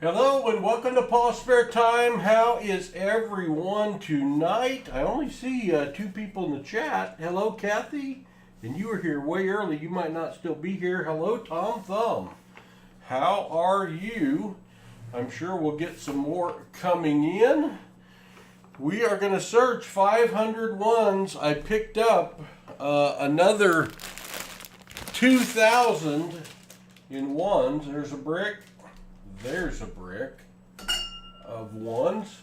Hello and welcome to PasSpareTime. How is everyone tonight? I only see two people in the chat. Hello, Kathy. And you were here way early. You might not still be here. Hello, Tom Thumb. How are you? I'm sure we'll get some more coming in. We are going to search 500 ones. I picked up another 2,000 in ones. There's a brick. There's a brick of ones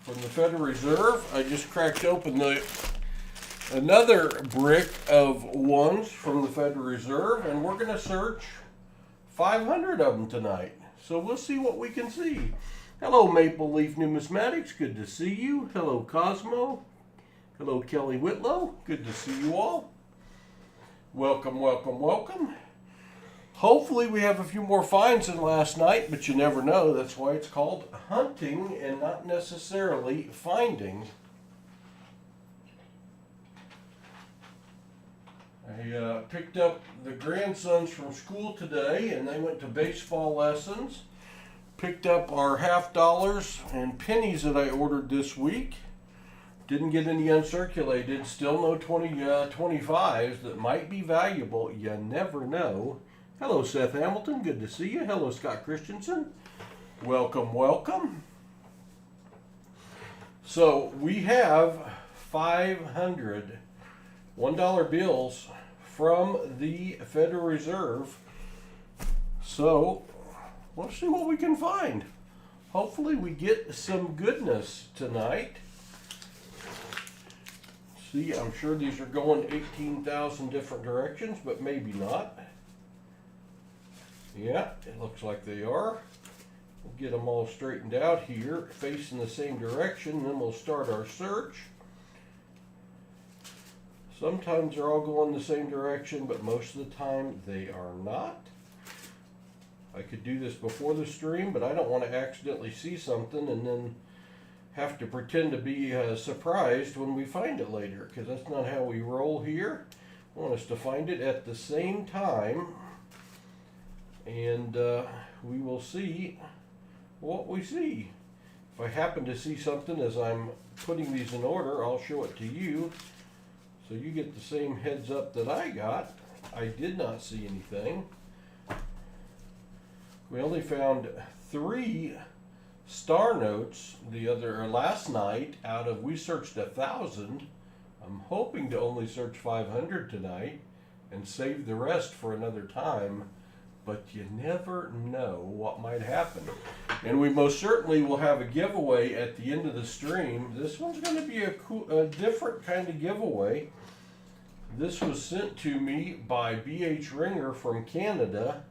from the Federal Reserve. I just cracked open another brick of ones from the Federal Reserve, and we're going to search 500 of them tonight. So we'll see what we can see. Hello, Maple Leaf Numismatics. Good to see you. Hello, Cosmo. Hello, Kelly Whitlow. Good to see you all. Welcome, welcome, welcome. Hopefully we have a few more finds than last night, but you never know. That's why it's called hunting and not necessarily finding. I picked up the grandsons from school today, and they went to baseball lessons. Picked up our $50 and pennies that I ordered this week. Didn't get any uncirculated. Still no 25s that might be valuable. You never know. Hello, Seth Hamilton. Good to see you. Hello, Scott Christensen. Welcome, welcome. So we have 500 $1 bills from the Federal Reserve. So let's see what we can find. Hopefully we get some goodness tonight. See, I'm sure these are going 18,000 different directions, but maybe not. Yeah, it looks like they are. We'll get them all straightened out here, facing the same direction, then we'll start our search. Sometimes they're all going the same direction, but most of the time they are not. I could do this before the stream, but I don't want to accidentally see something and then have to pretend to be surprised when we find it later, because that's not how we roll here. I want us to find it at the same time. And we will see what we see. If I happen to see something as I'm putting these in order, I'll show it to you so you get the same heads up that I got. I did not see anything. We only found 3 star notes last night out of, we searched 1,000. I'm hoping to only search 500 tonight and save the rest for another time. But you never know what might happen. And we most certainly will have a giveaway at the end of the stream. This one's going to be a different kind of giveaway. This was sent to me by B.H. Ringer from Canada.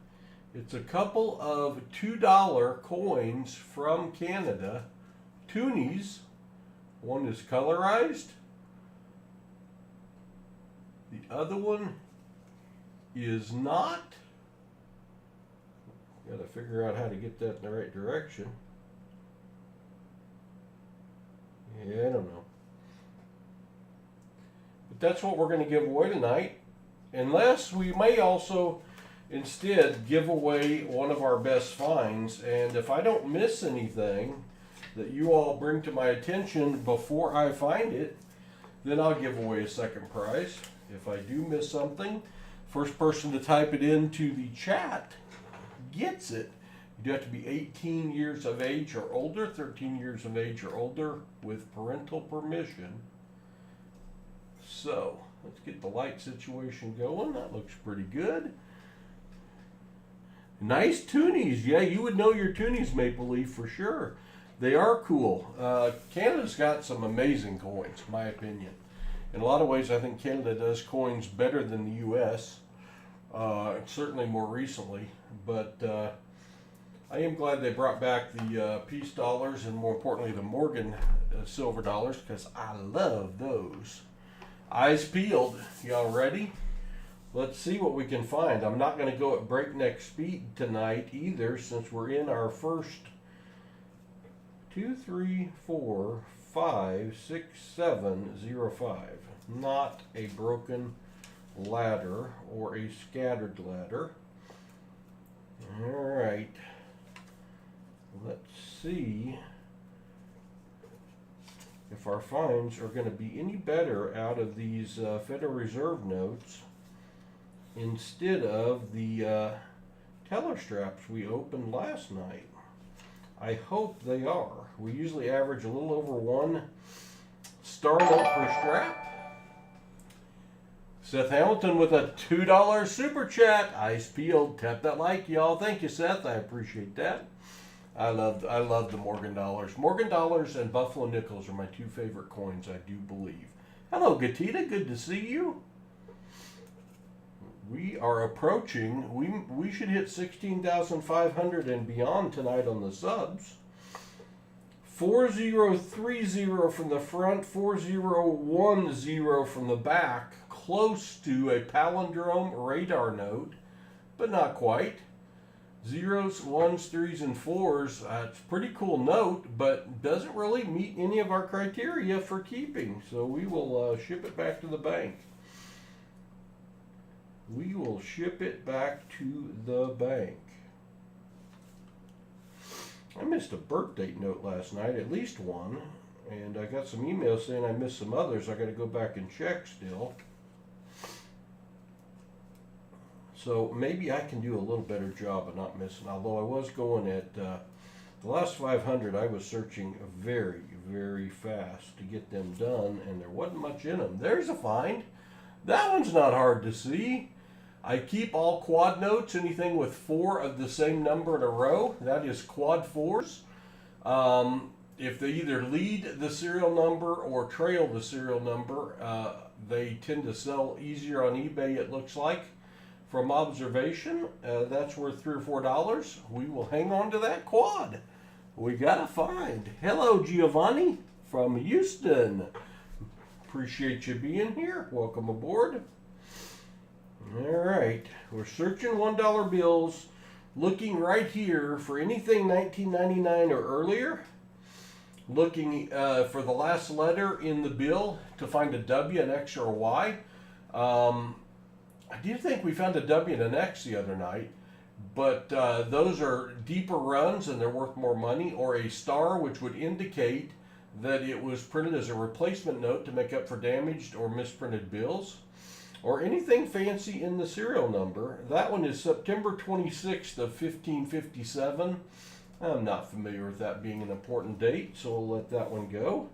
It's a couple of $2 coins from Canada. Toonies. One is colorized. The other one is not. Got to figure out how to get that in the right direction. Yeah, I don't know. But that's what we're going to give away tonight. Unless we may also instead give away one of our best finds. And if I don't miss anything that you all bring to my attention before I find it, then I'll give away a second prize. If I do miss something, first person to type it into the chat gets it. You do have to be 18 years of age or older, 13 years of age or older with parental permission. So let's get the light situation going. That looks pretty good. Nice toonies. Yeah, you would know your toonies, Maple Leaf, for sure. They are cool. Canada's got some amazing coins, in my opinion. In a lot of ways, I think Canada does coins better than the U.S., certainly more recently. But I am glad they brought back the peace dollars and, more importantly, the Morgan silver dollars, because I love those. Eyes peeled. Y'all ready? Let's see what we can find. I'm not going to go at breakneck speed tonight either, since we're in our first 2, 3, 4, 5, 6, 7, 0, 5. Not a broken ladder or a scattered ladder. All right. if our finds are going to be any better out of these Federal Reserve notes instead of the teller straps we opened last night. I hope they are. We usually average a little over 1 star note per strap. Seth Hamilton with a $2 super chat. Eyes peeled. Tap that like, y'all. Thank you, Seth. I appreciate that. I love the Morgan dollars. Morgan dollars and Buffalo nickels are my 2 favorite coins, I do believe. Hello, Gatita. Good to see you. We are approaching. We should hit 16,500 and beyond tonight on the subs. 4030 from the front, 4010 from the back. Close to a palindrome radar note, but not quite. Zeros, ones, threes, and fours. It's a pretty cool note, but doesn't really meet any of our criteria for keeping. So we will ship it back to the bank. We will ship it back to the bank. I missed a birth date note last night, at least one. And I got some emails saying I missed some others. I got to go back and check still. So maybe I can do a little better job of not missing. Although I was going at the last 500, I was searching very, very fast to get them done, and there wasn't much in them. There's a find. That one's not hard to see. I keep all quad notes, anything with 4 of the same number in a row. That is quad 4s. If they either lead the serial number or trail the serial number, they tend to sell easier on eBay, it looks like. From observation, that's worth $3 or $4. We will hang on to that quad. We got a find. Hello, Giovanni from Houston. Appreciate you being here. Welcome aboard. All right, we're searching $1 bills, looking right here for anything 1999 or earlier. Looking for the last letter in the bill to find a W, an X, or a Y. I do think we found a W and an X the other night, but those are deeper runs and they're worth more money, or a star, which would indicate that it was printed as a replacement note to make up for damaged or misprinted bills, or anything fancy in the serial number. That one is September 26th of 1557. I'm not familiar with that being an important date, so we'll let that one go.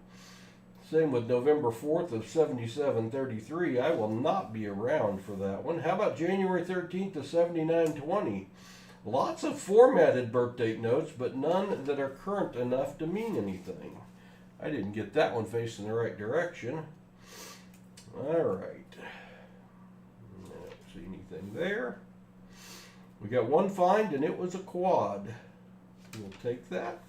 Same with November 4th of 7733. I will not be around for that one. How about January 13th of 7920? Lots of formatted birth date notes, but none that are current enough to mean anything. I didn't get that one facing the right direction. All right. I don't see anything there. We got one find, and it was a quad. We'll take that.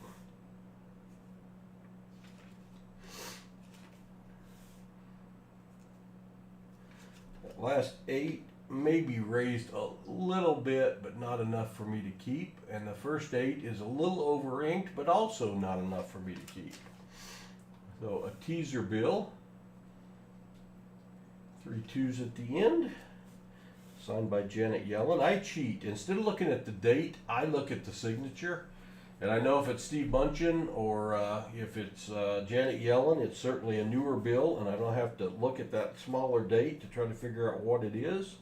Last 8 maybe raised a little bit, but not enough for me to keep. And the first 8 is a little over inked, but also not enough for me to keep. So a teaser bill, 3 2s at the end, signed by Janet Yellen. I cheat. Instead of looking at the date, I look at the signature. And I know if it's Steve Munchin or if it's Janet Yellen, it's certainly a newer bill, and I don't have to look at that smaller date to try to figure out what it is.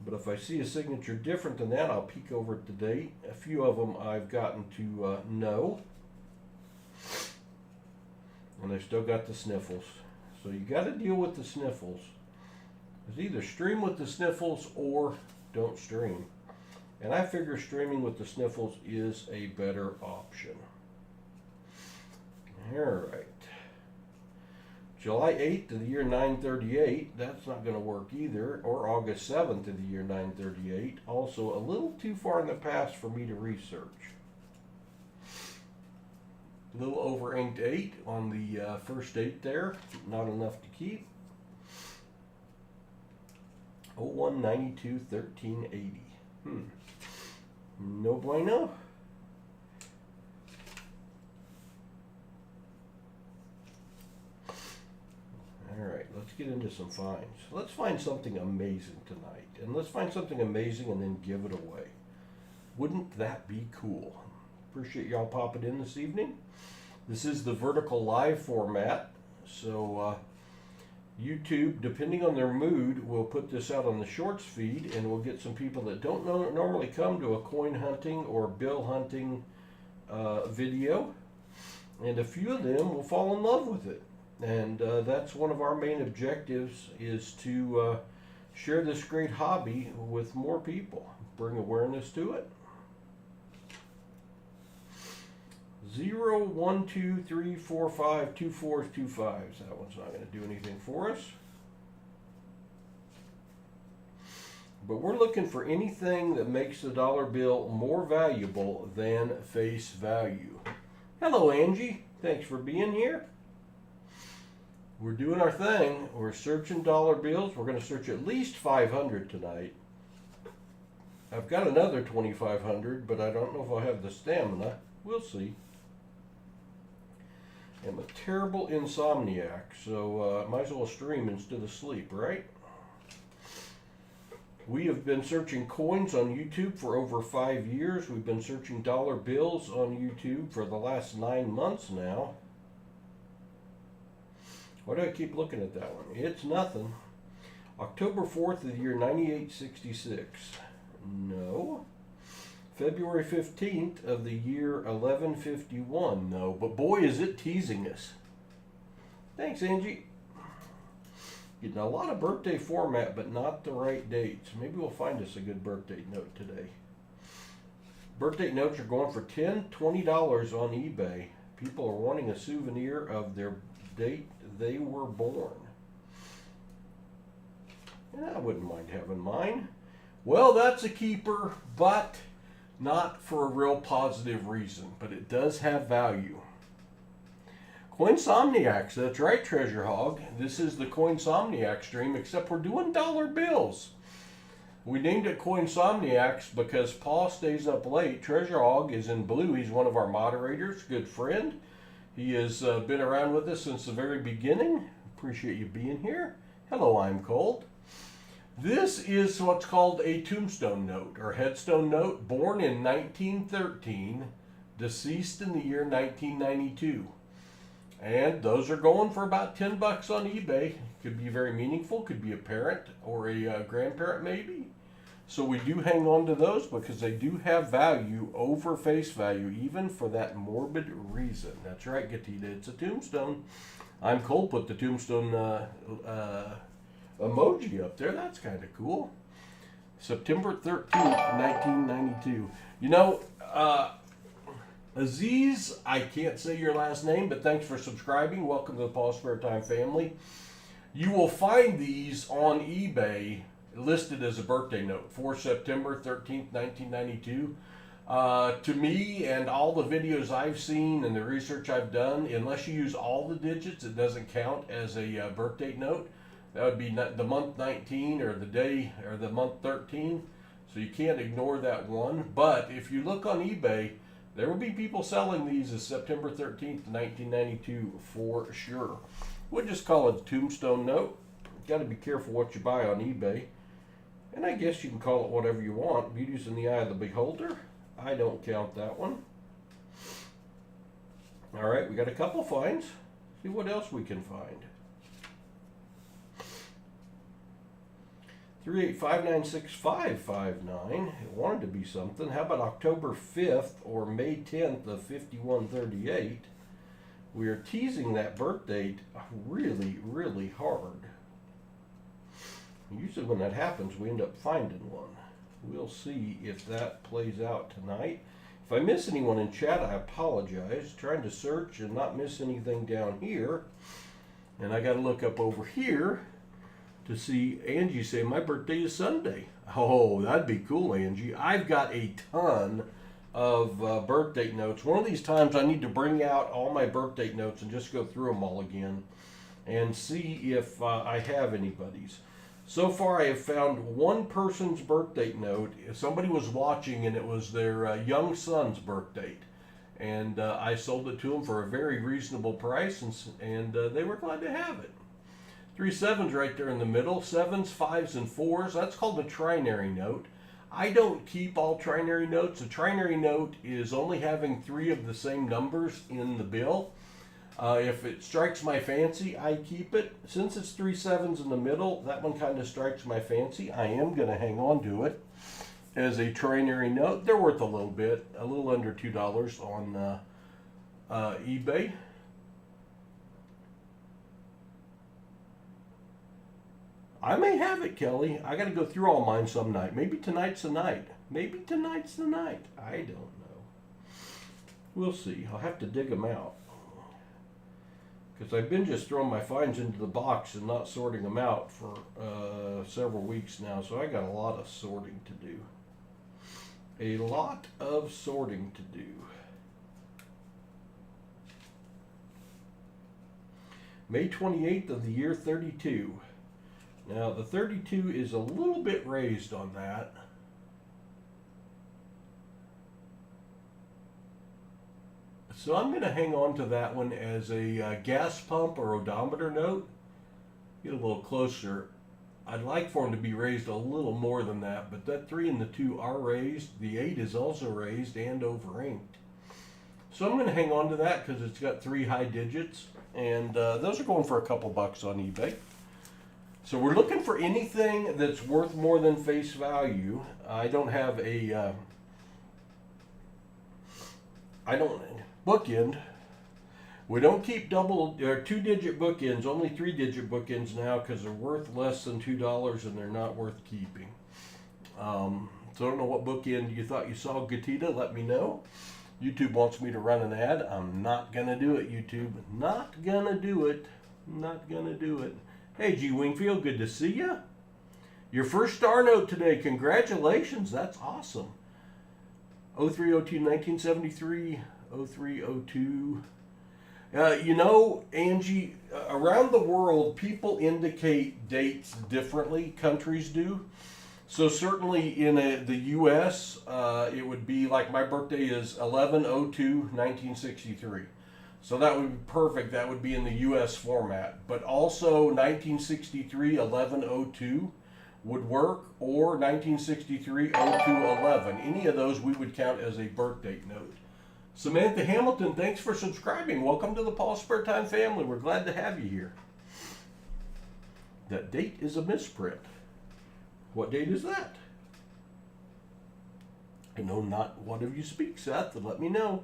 But if I see a signature different than that, I'll peek over at the date. A few of them I've gotten to know. And they've still got the sniffles. So you got to deal with the sniffles. It's either stream with the sniffles or don't stream. And I figure streaming with the sniffles is a better option. All right. July 8th of the year 938, that's not going to work either. Or August 7th of the year 938, also a little too far in the past for me to research. A little over inked 8 on the first 8 there, not enough to keep. 01921380. No bueno. All right, let's get into some finds. Let's find something amazing tonight. And let's find something amazing and then give it away. Wouldn't that be cool? Appreciate y'all popping in this evening. This is the vertical live format, so YouTube, depending on their mood, will put this out on the shorts feed, and we'll get some people that don't normally come to a coin hunting or bill hunting video, and a few of them will fall in love with it. And that's one of our main objectives, is to share this great hobby with more people, bring awareness to it. 0, 1, 2, 3, 4, 5, 2 4s, 2 5s. That one's not going to do anything for us. But we're looking for anything that makes the dollar bill more valuable than face value. Hello, Angie. Thanks for being here. We're doing our thing. We're searching dollar bills. We're going to search at least 500 tonight. I've got another 2,500, but I don't know if I'll have the stamina. We'll see. I'm a terrible insomniac, so might as well stream instead of sleep, right? We have been searching coins on YouTube for over 5 years. We've been searching dollar bills on YouTube for the last 9 months now. Why do I keep looking at that one? It's nothing. October 4th of the year 9866. No. February 15th of the year 1151. No, but boy is it teasing us. Thanks, Angie. Getting a lot of birthday format, but not the right dates. Maybe we'll find us a good birthday note today. Birthday notes are going for $10, $20 on eBay. People are wanting a souvenir of their date they were born. And I wouldn't mind having mine. Well, that's a keeper, but not for a real positive reason, but it does have value. Coinsomniacs, that's right, Treasure Hog. This is the Coinsomniac stream, except we're doing dollar bills. We named it Coinsomniacs because Paul stays up late. Treasure Hog is in blue. He's one of our moderators, good friend. He has been around with us since the very beginning. Appreciate you being here. Hello, I'm Cold. This is what's called a tombstone note or headstone note, born in 1913, deceased in the year 1992. And those are going for about 10 bucks on eBay. Could be very meaningful, could be a parent or a grandparent maybe. So we do hang on to those because they do have value over face value, even for that morbid reason. That's right, Yakety, it's a tombstone. I'm Cold put the tombstone emoji up there. That's kind of cool. September 13th, 1992. You know, Aziz, I can't say your last name, but thanks for subscribing. Welcome to the PasSpareTime family. You will find these on eBay listed as a birthday note for September 13th, 1992. To me and all the videos I've seen and the research I've done, unless you use all the digits, it doesn't count as a birthday note. That would be the month 19 or the day or the month 13. So you can't ignore that one. But if you look on eBay, there will be people selling these as September 13th, 1992 for sure. We'll just call it a tombstone note. You've got to be careful what you buy on eBay. And I guess you can call it whatever you want. Beauty's in the eye of the beholder. I don't count that one. All right, we got a couple finds. See what else we can find. 3859659. It wanted to be something. How about October 5th or May 10th of 5138? We are teasing that birth date really, really hard. Usually when that happens, we end up finding one. We'll see if that plays out tonight. If I miss anyone in chat, I apologize. Trying to search and not miss anything down here. And I got to look up over here to see Angie say my birthday is Sunday. Oh, that'd be cool, Angie. I've got a ton of birthday notes. One of these times I need to bring out all my birthday notes and just go through them all again and see if I have anybody's. So far I have found one person's birthday note. Somebody was watching and it was their young son's birth date. And I sold it to them for a very reasonable price, and they were glad to have it. 3 7s right there in the middle. 7s, 5s, and 4s. That's called a trinary note. I don't keep all trinary notes. A trinary note is only having 3 of the same numbers in the bill. If it strikes my fancy, I keep it. Since it's 3 sevens in the middle, that one kind of strikes my fancy. I am going to hang on to it as a trinary note. They're worth a little bit, a little under $2 on eBay. I may have it, Kelly. I got to go through all mine some night. Maybe tonight's the night. Maybe tonight's the night. I don't know. We'll see. I'll have to dig them out. Because I've been just throwing my finds into the box and not sorting them out for several weeks now. So I got a lot of sorting to do. A lot of sorting to do. May 28th of the year 32. Now the 32 is a little bit raised on that. So I'm going to hang on to that one as a gas pump or odometer note. Get a little closer. I'd like for them to be raised a little more than that, but that 3 and the 2 are raised. The 8 is also raised and over inked. So I'm going to hang on to that because it's got 3 high digits, and those are going for a couple bucks on eBay. So we're looking for anything that's worth more than face value. I don't have a bookend. We don't keep double or 2-digit bookends, only 3-digit bookends now because they're worth less than $2 and they're not worth keeping. So I don't know what bookend you thought you saw, Gatita. Let me know. YouTube wants me to run an ad. I'm not gonna do it, YouTube. Not gonna do it. Not gonna do it. Hey, G. Wingfield, good to see you. Your first star note today. Congratulations. That's awesome. 0302 1973. 0302. You know, Angie, around the world, people indicate dates differently. Countries do. So certainly in the U.S., it would be like my birthday is 11/02/1963. So that would be perfect. That would be in the U.S. format. But also 1963 11/02 would work, or 1963 02/11. Any of those we would count as a birth date note. Samantha Hamilton, thanks for subscribing. Welcome to the PasSpareTime family. We're glad to have you here. That date is a misprint. What date is that? I know not one of you speak, Seth, and let me know.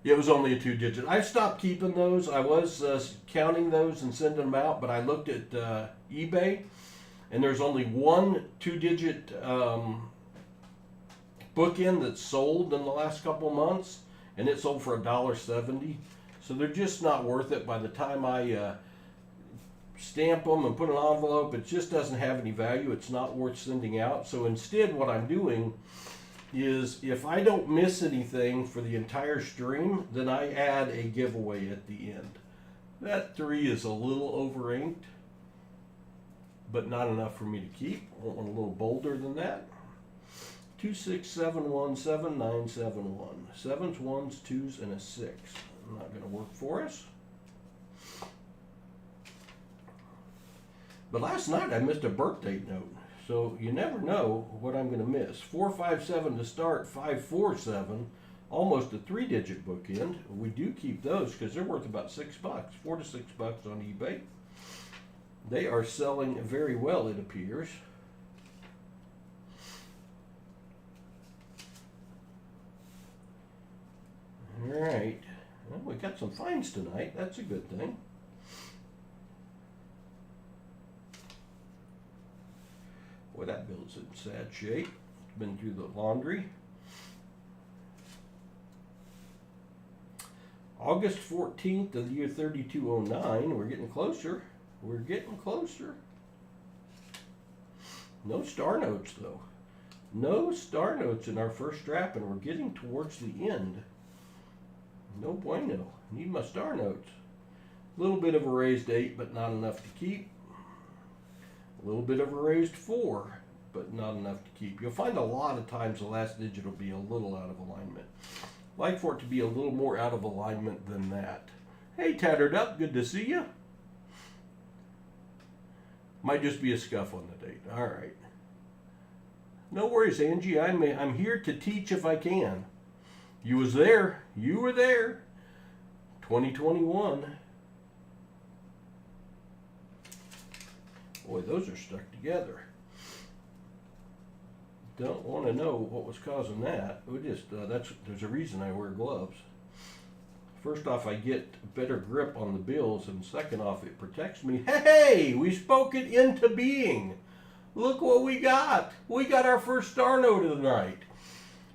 It was only a 2-digit. I've stopped keeping those. I was counting those and sending them out, but I looked at eBay, and there's only one 2-digit bookend that's sold in the last couple of months, and it sold for $1.70. So they're just not worth it. By the time I stamp them and put an envelope, it just doesn't have any value. It's not worth sending out. So instead, what I'm doing is if I don't miss anything for the entire stream, then I add a giveaway at the end. That 3 is a little over inked, but not enough for me to keep. I want one a little bolder than that. 26717971. 7s, 1s, 2s, and a 6. Not going to work for us. But last night I missed a birthday note. So you never know what I'm going to miss. 457 to start, 547, almost a 3-digit bookend. We do keep those because they're worth about $6, $4 to $6 on eBay. They are selling very well, it appears. All right, well, we got some finds tonight. That's a good thing. Boy, that bill's in sad shape. It's been through the laundry. August 14th of the year 3209. We're getting closer. We're getting closer. No star notes, though. No star notes in our first strap, and we're getting towards the end. No bueno. Need my star notes. A little bit of a raised 8, but not enough to keep. A little bit of a raised 4, but not enough to keep. You'll find a lot of times the last digit will be a little out of alignment. Like for it to be a little more out of alignment than that. Hey, Tattered Up, good to see you. Might just be a scuff on the date. All right. No worries, Angie. I'm here to teach if I can. You was there. You were there. 2021. Boy, those are stuck together. Don't want to know what was causing that. We just there's a reason I wear gloves. First off, I get better grip on the bills, and second off, it protects me. Hey, we spoke it into being. Look what we got. We got our first star note of the night.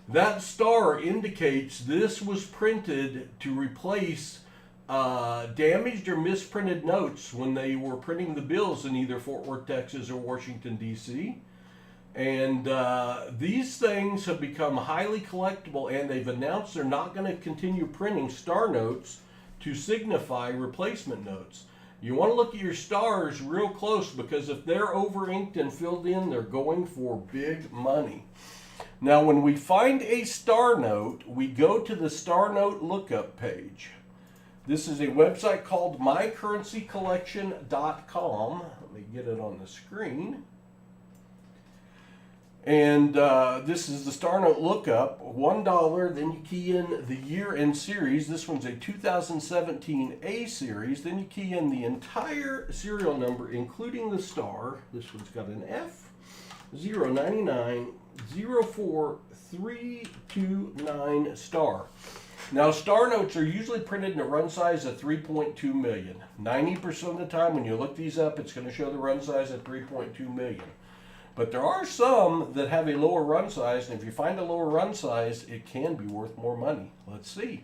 That star indicates this was printed to replace damaged or misprinted notes when they were printing the bills in either Fort Worth, Texas or Washington, D.C. And these things have become highly collectible, and they've announced they're not going to continue printing star notes to signify replacement notes. You want to look at your stars real close, because if they're over inked and filled in, they're going for big money. Now, when we find a star note, we go to the star note lookup page. This is a website called mycurrencycollection.com. Let me get it on the screen. And this is the star note lookup. $1, then you key in the year and series. This one's a 2017 A series. Then you key in the entire serial number, including the star. This one's got an F, 099-04329 star. Now, star notes are usually printed in a run size of 3.2 million. 90% of the time when you look these up, it's going to show the run size at 3.2 million. But there are some that have a lower run size, and if you find a lower run size, it can be worth more money. Let's see.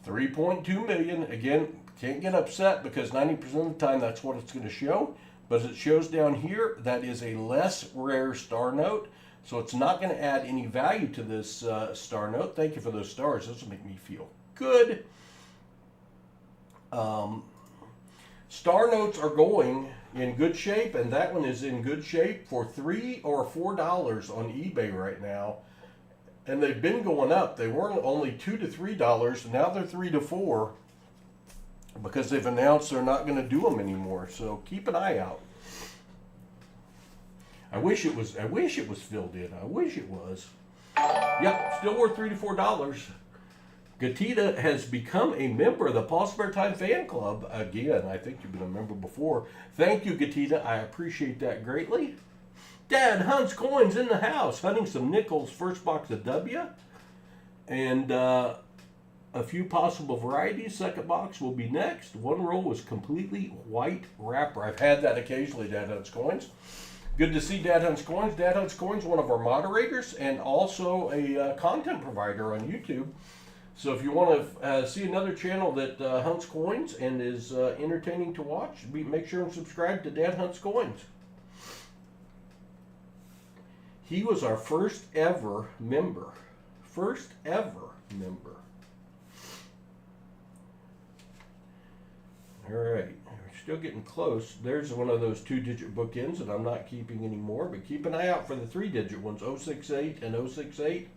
3.2 million. Again, can't get upset because 90% of the time that's what it's going to show. But as it shows down here, that is a less rare star note. So it's not going to add any value to this star note. Thank you for those stars. Those will make me feel good. Star notes are going in good shape, and that one is in good shape for $3 or $4 on eBay right now. And they've been going up. They weren't only $2 to $3. Now they're $3 to $4 because they've announced they're not going to do them anymore. So keep an eye out. I wish it was filled in. I wish it was. Yep, still worth $3 to $4. Yakety has become a member of the PasSpareTime fan club. Again, I think you've been a member before. Thank you, Yakety. I appreciate that greatly. Dad hunts coins in the house. Hunting some nickels, first box of W. And a few possible varieties. Second box will be next. One roll was completely white wrapper. I've had that occasionally, Dad Hunts Coins. Good to see Dad Hunts Coins. Dad Hunts Coins, one of our moderators and also a content provider on YouTube. So if you want to see another channel that hunts coins and is entertaining to watch, make sure and subscribe to Dad Hunts Coins. He was our first ever member. First ever member. All right. Still getting close. There's one of those 2-digit bookends that I'm not keeping anymore, but keep an eye out for the 3-digit ones, 068 and 068.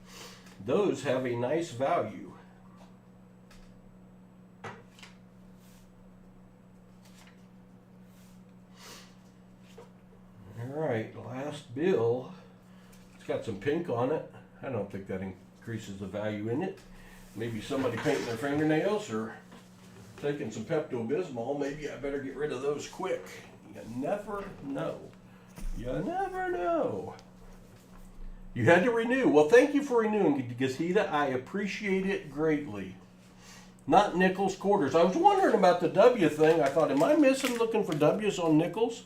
Those have a nice value. All right, last bill. It's got some pink on it. I don't think that increases the value in it. Maybe somebody painting their fingernails or taking some Pepto-Bismol. Maybe I better get rid of those quick. You never know. You never know. You had to renew. Well, thank you for renewing, Yakety. I appreciate it greatly. Not nickels, quarters. I was wondering about the W thing. I thought, am I missing looking for W's on nickels?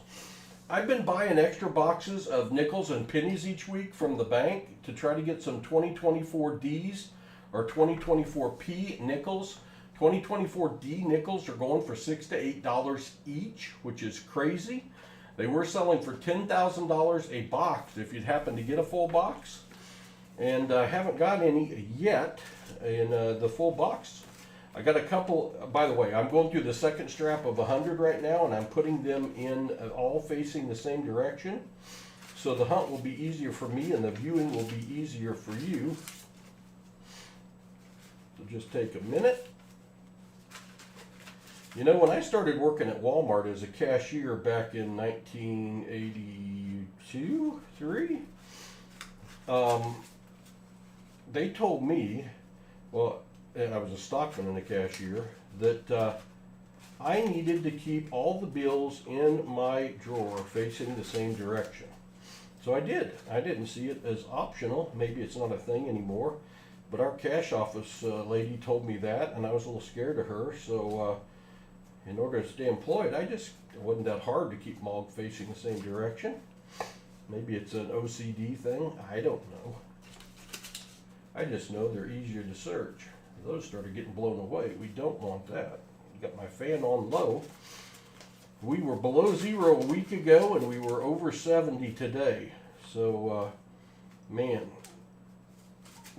I've been buying extra boxes of nickels and pennies each week from the bank to try to get some 2024 D's or 2024 P nickels. 2024 D nickels are going for $6 to $8 each, which is crazy. They were selling for $10,000 a box if you'd happen to get a full box. And I haven't got any yet in the full box. I got a couple. By the way, I'm going through the second strap of 100 right now, and I'm putting them in all facing the same direction. So the hunt will be easier for me and the viewing will be easier for you. So just take a minute. You know, when I started working at Walmart as a cashier back in 1982, 3, they told me, well, and I was a stockman and a cashier, that I needed to keep all the bills in my drawer facing the same direction. So I did. I didn't see it as optional. Maybe it's not a thing anymore. But our cash office lady told me that, and I was a little scared of her. So in order to stay employed, it wasn't that hard to keep them all facing the same direction. Maybe it's an OCD thing. I don't know. I just know they're easier to search. Those started getting blown away. We don't want that. Got my fan on low. We were below zero a week ago, and we were over 70 today. So, man,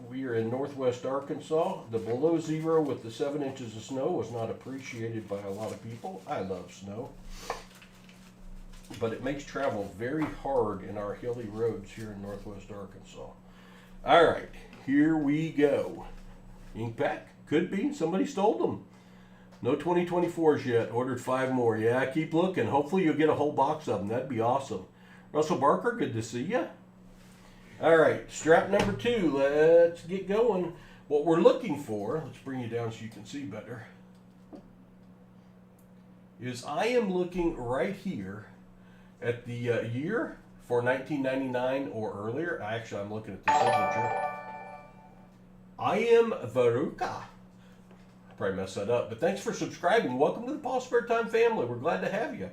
we are in northwest Arkansas. The below zero with the 7 inches of snow was not appreciated by a lot of people. I love snow, but it makes travel very hard in our hilly roads here in northwest Arkansas. All right, here we go. Ink pack? Could be. Somebody stole them. No 2024s yet. Ordered 5 more. Yeah, keep looking. Hopefully you'll get a whole box of them. That'd be awesome. Russell Barker, good to see you. All right, strap number 2. Let's get going. What we're looking for, let's bring you down so you can see better, is I am looking right here at the year for 1999 or earlier. Actually, I'm looking at the signature. I am Veruca. I probably messed that up, but thanks for subscribing. Welcome to the PasSpareTime family. We're glad to have you.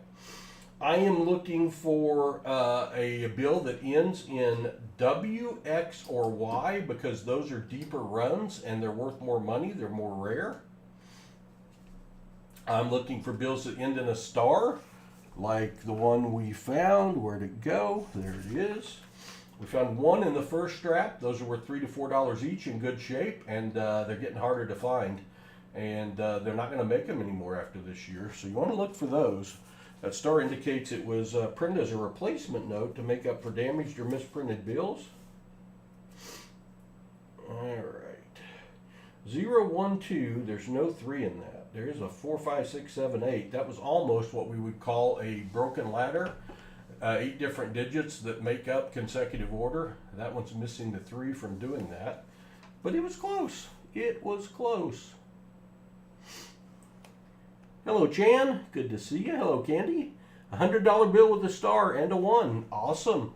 I am looking for a bill that ends in W, X, or Y because those are deeper runs and they're worth more money. They're more rare. I'm looking for bills that end in a star, like the one we found. Where'd it go? There it is. We found one in the first strap. Those are worth $3 to $4 each, in good shape, and they're getting harder to find. And they're not going to make them anymore after this year, so you want to look for those. That star indicates it was printed as a replacement note to make up for damaged or misprinted bills. All right. 0, 1, 2, there's no 3 in that. There is a 4, 5, 6, 7, 8. That was almost what we would call a broken ladder. 8 different digits that make up consecutive order. That one's missing the 3 from doing that. But it was close. It was close. Hello, Chan. Good to see you. Hello, Candy. $100 bill with a star and a 1. Awesome.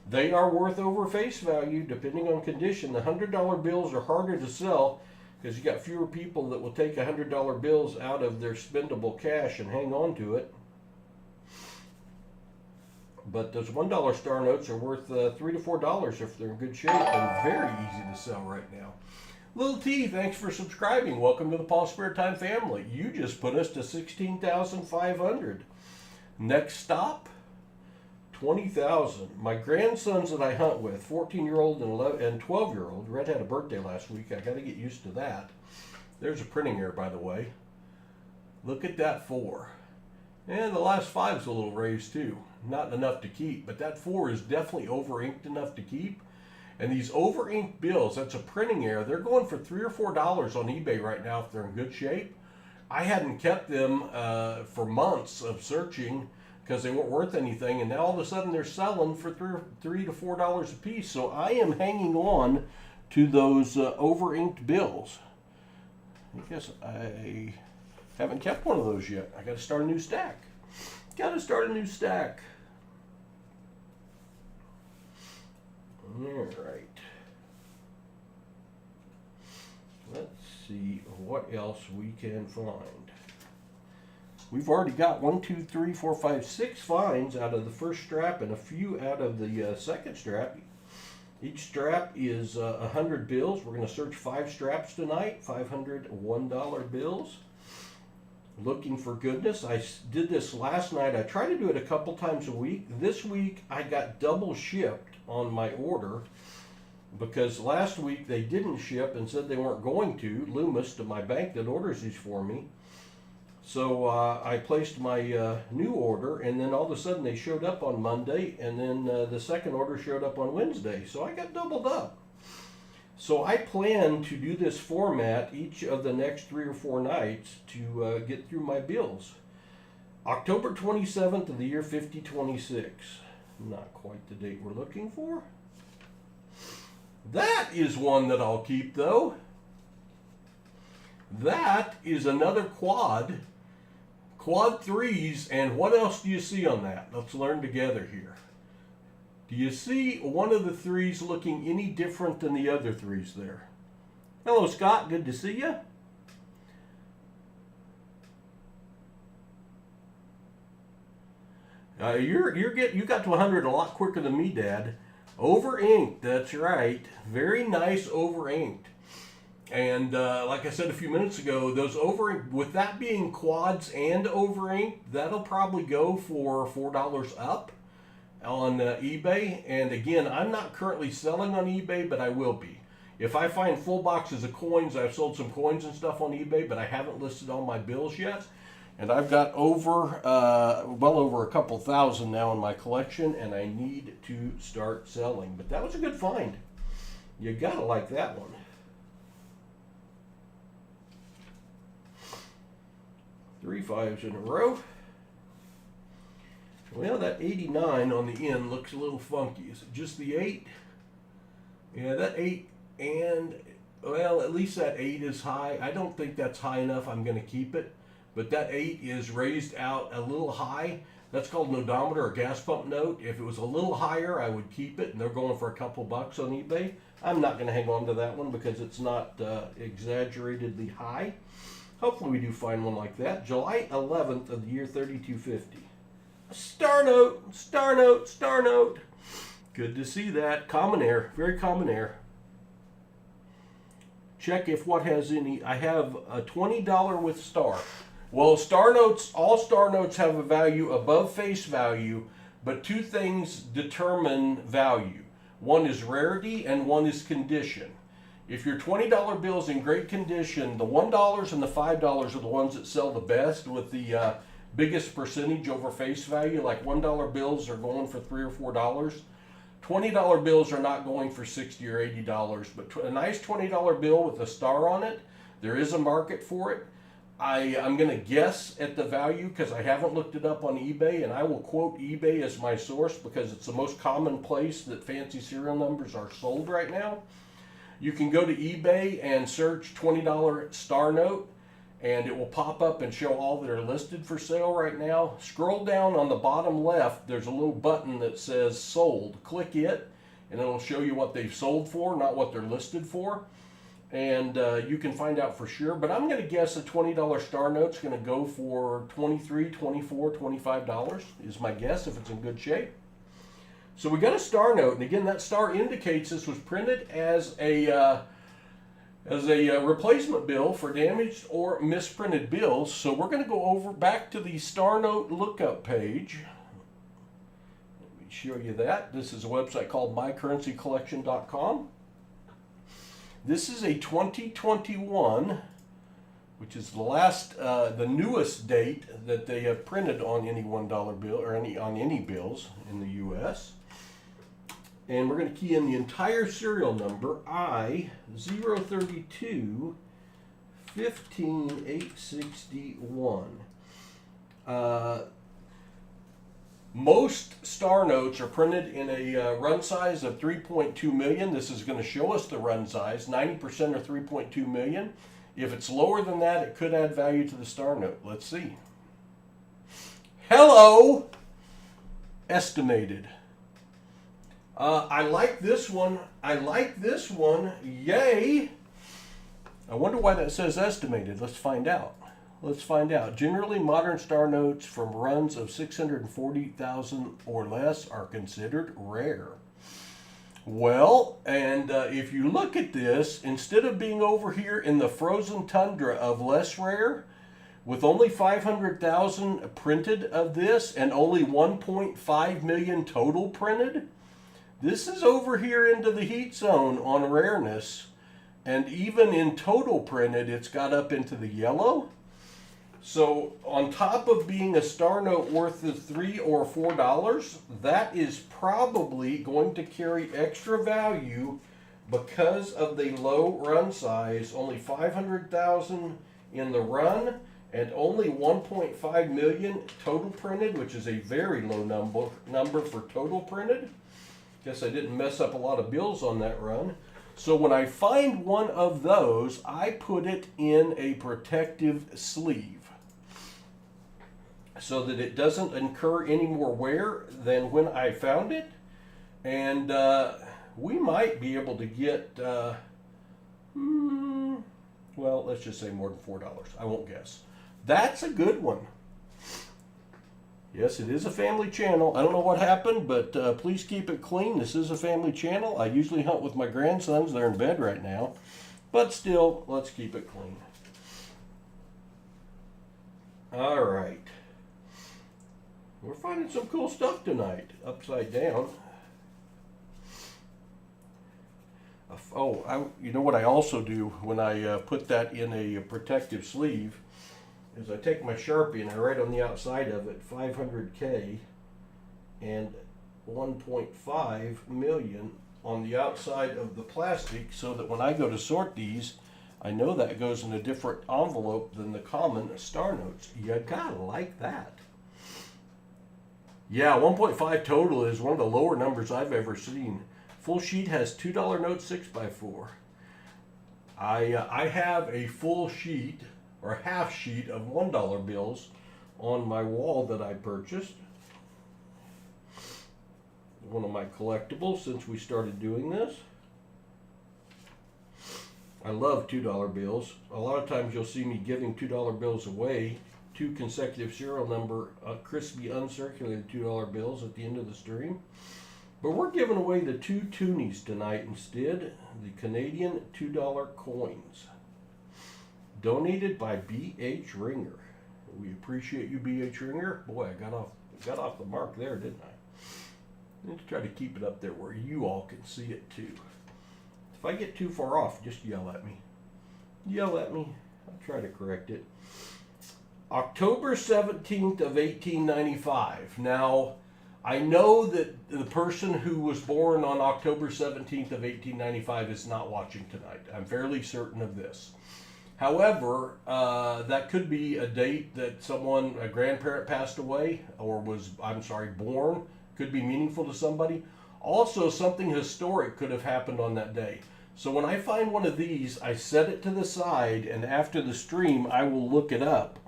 They are worth over face value depending on condition. The $100 bills are harder to sell because you got fewer people that will take $100 bills out of their spendable cash and hang on to it. But those $1 star notes are worth $3 to $4 if they're in good shape and very easy to sell right now. Little T, thanks for subscribing. Welcome to the PasSpareTime family. You just put us to 16,500. Next stop, 20,000. My grandsons that I hunt with, 14-year-old and 12-year-old. Red had a birthday last week. I got to get used to that. There's a printing error, by the way. Look at that 4. And the last 5 is a little raised too. Not enough to keep, but that 4 is definitely over-inked enough to keep. And these over-inked bills, that's a printing error. They're going for $3 or $4 on eBay right now if they're in good shape. I hadn't kept them for months of searching because they weren't worth anything, and now all of a sudden they're selling for $3 to $4 a piece. So I am hanging on to those over-inked bills. I guess I haven't kept one of those yet. I got to start a new stack. Got to start a new stack. All right. Let's see what else we can find. We've already got 1, 2, 3, 4, 5, 6 finds out of the first strap and a few out of the second strap. Each strap is 100 bills. We're going to search 5 straps tonight, 500 $1 bills. Looking for goodness. I did this last night. I try to do it a couple times a week. This week I got double shipped on my order because last week they didn't ship and said they weren't going to. Loomis, to my bank that orders these for me. So I placed my new order, and then all of a sudden they showed up on Monday, and then the second order showed up on Wednesday. So I got doubled up. So I plan to do this format each of the next 3 or 4 nights to get through my bills. October 27th of the year 5026. Not quite the date we're looking for. That is one that I'll keep, though. That is another quad. Quad threes, and what else do you see on that? Let's learn together here. Do you see one of the threes looking any different than the other threes there? Hello, Scott. Good to see you. You got to 100 a lot quicker than me, Dad. Over inked, that's right. Very nice over inked. And like I said a few minutes ago, those over inked, with that being quads and over inked, that'll probably go for $4 up on eBay. And again, I'm not currently selling on eBay, but I will be. If I find full boxes of coins, I've sold some coins and stuff on eBay, but I haven't listed all my bills yet. And I've got well over a couple thousand now in my collection, and I need to start selling. But that was a good find. You gotta like that one. Three fives in a row. Well, that 89 on the end looks a little funky. Is it just the 8? Yeah, that 8, and, well, at least that 8 is high. I don't think that's high enough. I'm going to keep it. But that 8 is raised out a little high. That's called an odometer or gas pump note. If it was a little higher, I would keep it, and they're going for a couple bucks on eBay. I'm not going to hang on to that one because it's not exaggeratedly high. Hopefully we do find one like that. July 11th of the year 3250. Star note, star note, star note. Good to see that. Common air, very common air. Check if what has any. I have a $20 with star. Well, star notes, all star notes have a value above face value, but two things determine value. One is rarity and one is condition. If your $20 bill is in great condition, the $1 and the $5 are the ones that sell the best with the biggest percentage over face value. Like $1 bills are going for $3 or $4. $20 bills are not going for $60 or $80, but a nice $20 bill with a star on it, there is a market for it. I'm going to guess at the value because I haven't looked it up on eBay, and I will quote eBay as my source because it's the most common place that fancy serial numbers are sold right now. You can go to eBay and search $20 star note, and it will pop up and show all that are listed for sale right now. Scroll down on the bottom left, there's a little button that says sold. Click it, and it'll show you what they've sold for, not what they're listed for. And you can find out for sure, but I'm going to guess a $20 star note's going to go for $23, $24, $25 is my guess if it's in good shape. So we got a star note, and again, that star indicates this was printed as a replacement bill for damaged or misprinted bills. So we're going to go over back to the star note lookup page. Let me show you that. This is a website called mycurrencycollection.com. This is a 2021, which is the newest date that they have printed on any $1 bill or on any bills in the U.S. And we're going to key in the entire serial number I032 15861. Most star notes are printed in a run size of 3.2 million. This is going to show us the run size. 90% are 3.2 million. If it's lower than that, it could add value to the star note. Let's see. Hello! Estimated. I like this one. I like this one. Yay! I wonder why that says estimated. Let's find out. Let's find out. Generally, modern star notes from runs of 640,000 or less are considered rare. Well, and if you look at this, instead of being over here in the frozen tundra of less rare, with only 500,000 printed of this and only 1.5 million total printed, this is over here into the heat zone on rareness. And even in total printed, it's got up into the yellow. So on top of being a star note worth of $3 or $4, that is probably going to carry extra value because of the low run size. Only 500,000 in the run and only 1.5 million total printed, which is a very low number for total printed. Guess I didn't mess up a lot of bills on that run. So when I find one of those, I put it in a protective sleeve so that it doesn't incur any more wear than when I found it. And we might be able to get, well, let's just say more than $4. I won't guess. That's a good one. Yes, it is a family channel. I don't know what happened, but please keep it clean. This is a family channel. I usually hunt with my grandsons. They're in bed right now. But still, let's keep it clean. All right. We're finding some cool stuff tonight. Upside down. Oh, you know what I also do when I put that in a protective sleeve is I take my Sharpie and I write on the outside of it 500K and 1.5 million on the outside of the plastic, so that when I go to sort these, I know that goes in a different envelope than the common star notes. You gotta like that. Yeah, 1.5 total is one of the lower numbers I've ever seen. Full sheet has $2 notes 6x4. I have a full sheet or half sheet of $1 bills on my wall that I purchased. One of my collectibles since we started doing this. I love $2 bills. A lot of times you'll see me giving $2 bills away, 2 consecutive serial number crispy uncirculated $2 bills at the end of the stream. But we're giving away the 2 toonies tonight instead, the Canadian $2 coins. Donated by B.H. Ringer. We appreciate you, B.H. Ringer. Boy, I got off the mark there, didn't I? Let's try to keep it up there where you all can see it too. If I get too far off, just yell at me. Yell at me. I'll try to correct it. October 17th of 1895. Now, I know that the person who was born on October 17th of 1895 is not watching tonight. I'm fairly certain of this. However, that could be a date that a grandparent passed away or was, born. Could be meaningful to somebody. Also, something historic could have happened on that day. So when I find one of these, I set it to the side, and after the stream, I will look it up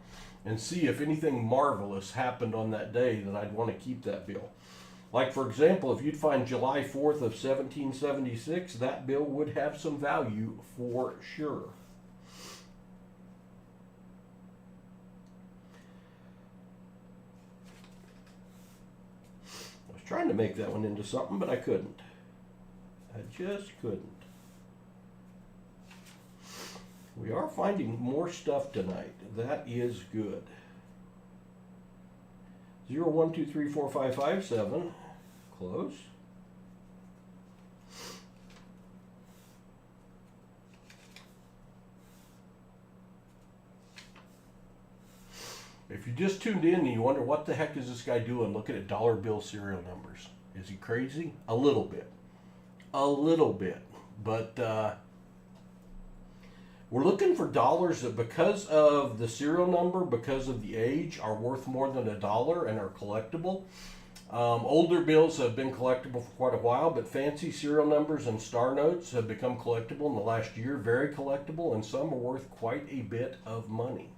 and see if anything marvelous happened on that day that I'd want to keep that bill. Like, for example, if you'd find July 4th of 1776, that bill would have some value for sure. I was trying to make that one into something, but I couldn't. I just couldn't. We are finding more stuff tonight. That is good. 0, 1, 2, 3, 4, 5, 5, 7. Close. If you just tuned in and you wonder what the heck is this guy doing looking at dollar bill serial numbers, is he crazy? A little bit. A little bit. But we're looking for dollars that, because of the serial number, because of the age, are worth more than $1 and are collectible. Older bills have been collectible for quite a while, but fancy serial numbers and star notes have become collectible in the last year, very collectible, and some are worth quite a bit of money.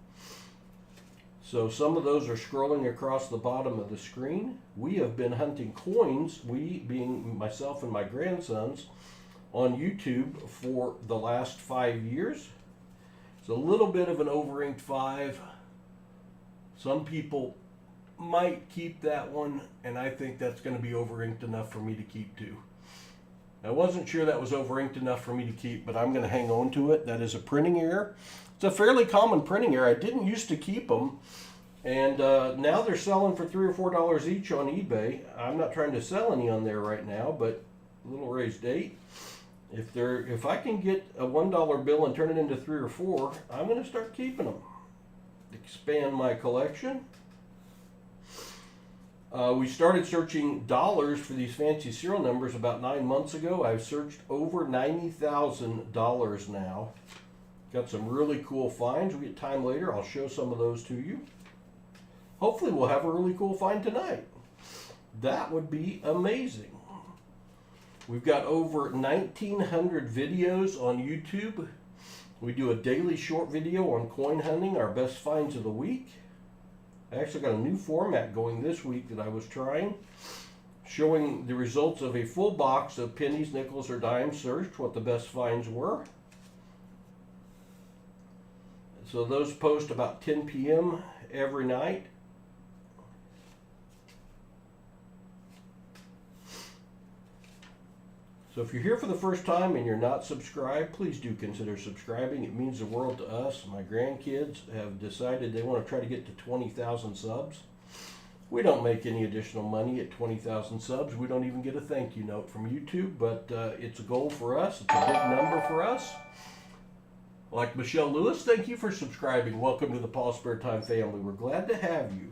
So some of those are scrolling across the bottom of the screen. We have been hunting coins, we being myself and my grandsons, on YouTube for the last 5 years. It's a little bit of an over-inked 5. Some people might keep that one, and I think that's going to be over-inked enough for me to keep too. I wasn't sure that was over-inked enough for me to keep, but I'm going to hang on to it. That is a printing error. It's a fairly common printing error. I didn't used to keep them, and now they're selling for $3 or $4 each on eBay. I'm not trying to sell any on there right now, but a little raised date. If I can get a $1 bill and turn it into 3 or 4, I'm going to start keeping them. Expand my collection. We started searching dollars for these fancy serial numbers about 9 months ago. I've searched over $90,000 now. Got some really cool finds. We get time later, I'll show some of those to you. Hopefully we'll have a really cool find tonight. That would be amazing. We've got over 1,900 videos on YouTube. We do a daily short video on coin hunting, our best finds of the week. I actually got a new format going this week that I was trying, showing the results of a full box of pennies, nickels, or dimes searched, what the best finds were. So those post about 10 p.m. every night. So if you're here for the first time and you're not subscribed, please do consider subscribing. It means the world to us. My grandkids have decided they want to try to get to 20,000 subs. We don't make any additional money at 20,000 subs. We don't even get a thank you note from YouTube, but it's a goal for us. It's a big number for us. Like Michelle Lewis, thank you for subscribing. Welcome to the PasSpareTime family. We're glad to have you.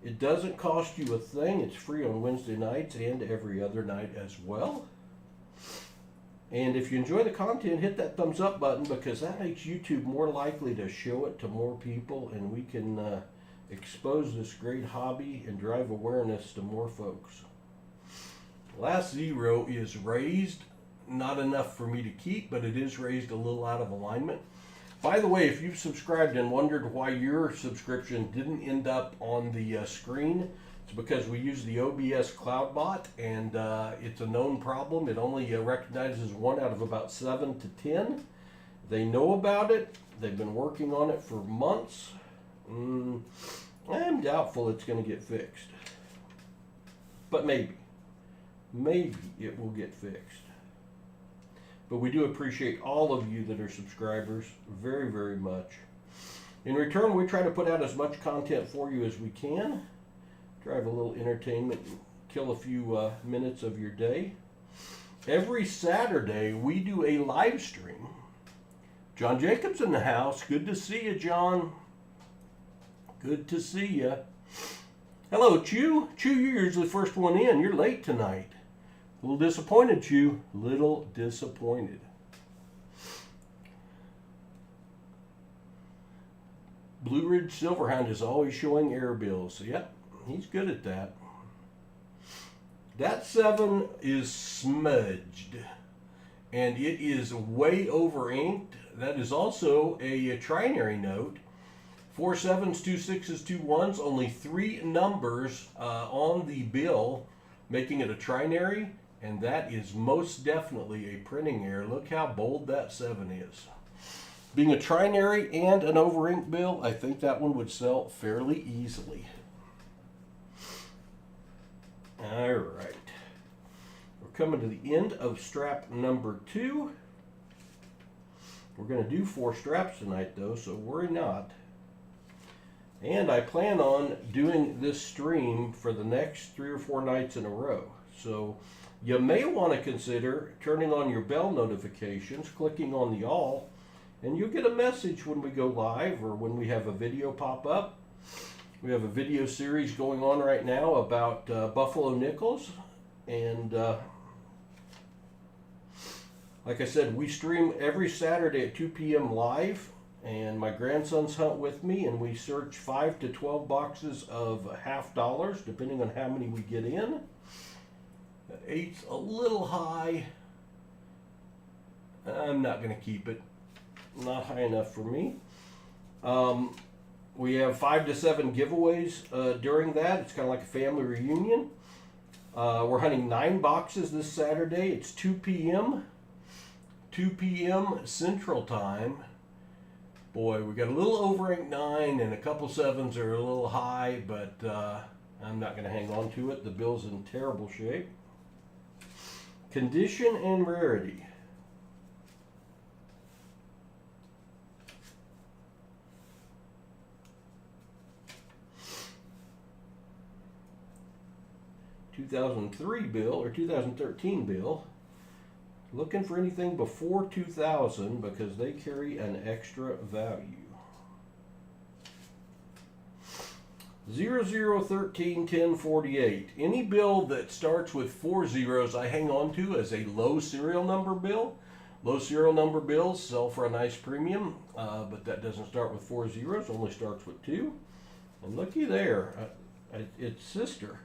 It doesn't cost you a thing. It's free on Wednesday nights and every other night as well. And if you enjoy the content, hit that thumbs up button, because that makes YouTube more likely to show it to more people, and we can expose this great hobby and drive awareness to more folks. Last zero is raised. Not enough for me to keep, but it is raised a little out of alignment. By the way, if you've subscribed and wondered why your subscription didn't end up on the screen, it's because we use the OBS CloudBot, and it's a known problem. It only recognizes 1 out of about 7 to 10. They know about it. They've been working on it for months. I'm doubtful it's going to get fixed. But maybe it will get fixed. But we do appreciate all of you that are subscribers very, very much. In return, we try to put out as much content for you as we can. Drive a little entertainment, kill a few minutes of your day. Every Saturday, we do a live stream. John Jacobs in the house. Good to see you, John. Good to see you. Hello, Chew. Chew, you're usually the first one in. You're late tonight. A little disappointed, Chew. Little disappointed. Blue Ridge Silverhound is always showing error bills. Yep, he's good at that. That 7 is smudged, and it is way over inked. That is also a trinary note. 4 7s, 2 6s, 2 1s, only 3 numbers on the bill, making it a trinary. And that is most definitely a printing error. Look how bold that 7 is. Being a trinary and an over-inked bill, I think that one would sell fairly easily. All right. We're coming to the end of strap number 2. We're going to do 4 straps tonight, though, so worry not. And I plan on doing this stream for the next 3 or 4 nights in a row. So you may want to consider turning on your bell notifications, clicking on the all, and you'll get a message when we go live or when we have a video pop up. We have a video series going on right now about buffalo nickels, and like I said, we stream every Saturday at 2 p.m. live, and my grandsons hunt with me, and we search 5 to 12 boxes of $50, depending on how many we get in. 8's a little high. I'm not going to keep it. Not high enough for me. We have 5 to 7 giveaways during that. It's kind of like a family reunion. We're hunting 9 boxes this Saturday. It's 2 p.m. 2 p.m. Central Time. Boy, we got a little over-inked 9 and a couple 7s are a little high, but I'm not going to hang on to it. The bill's in terrible shape. Condition and rarity. $2003 bill or 2013 bill. Looking for anything before 2000 because they carry an extra value. 00131048. Any bill that starts with 4 zeros I hang on to as a low serial number bill. Low serial number bills sell for a nice premium, but that doesn't start with 4 zeros, only starts with 2. And looky there, it's sister.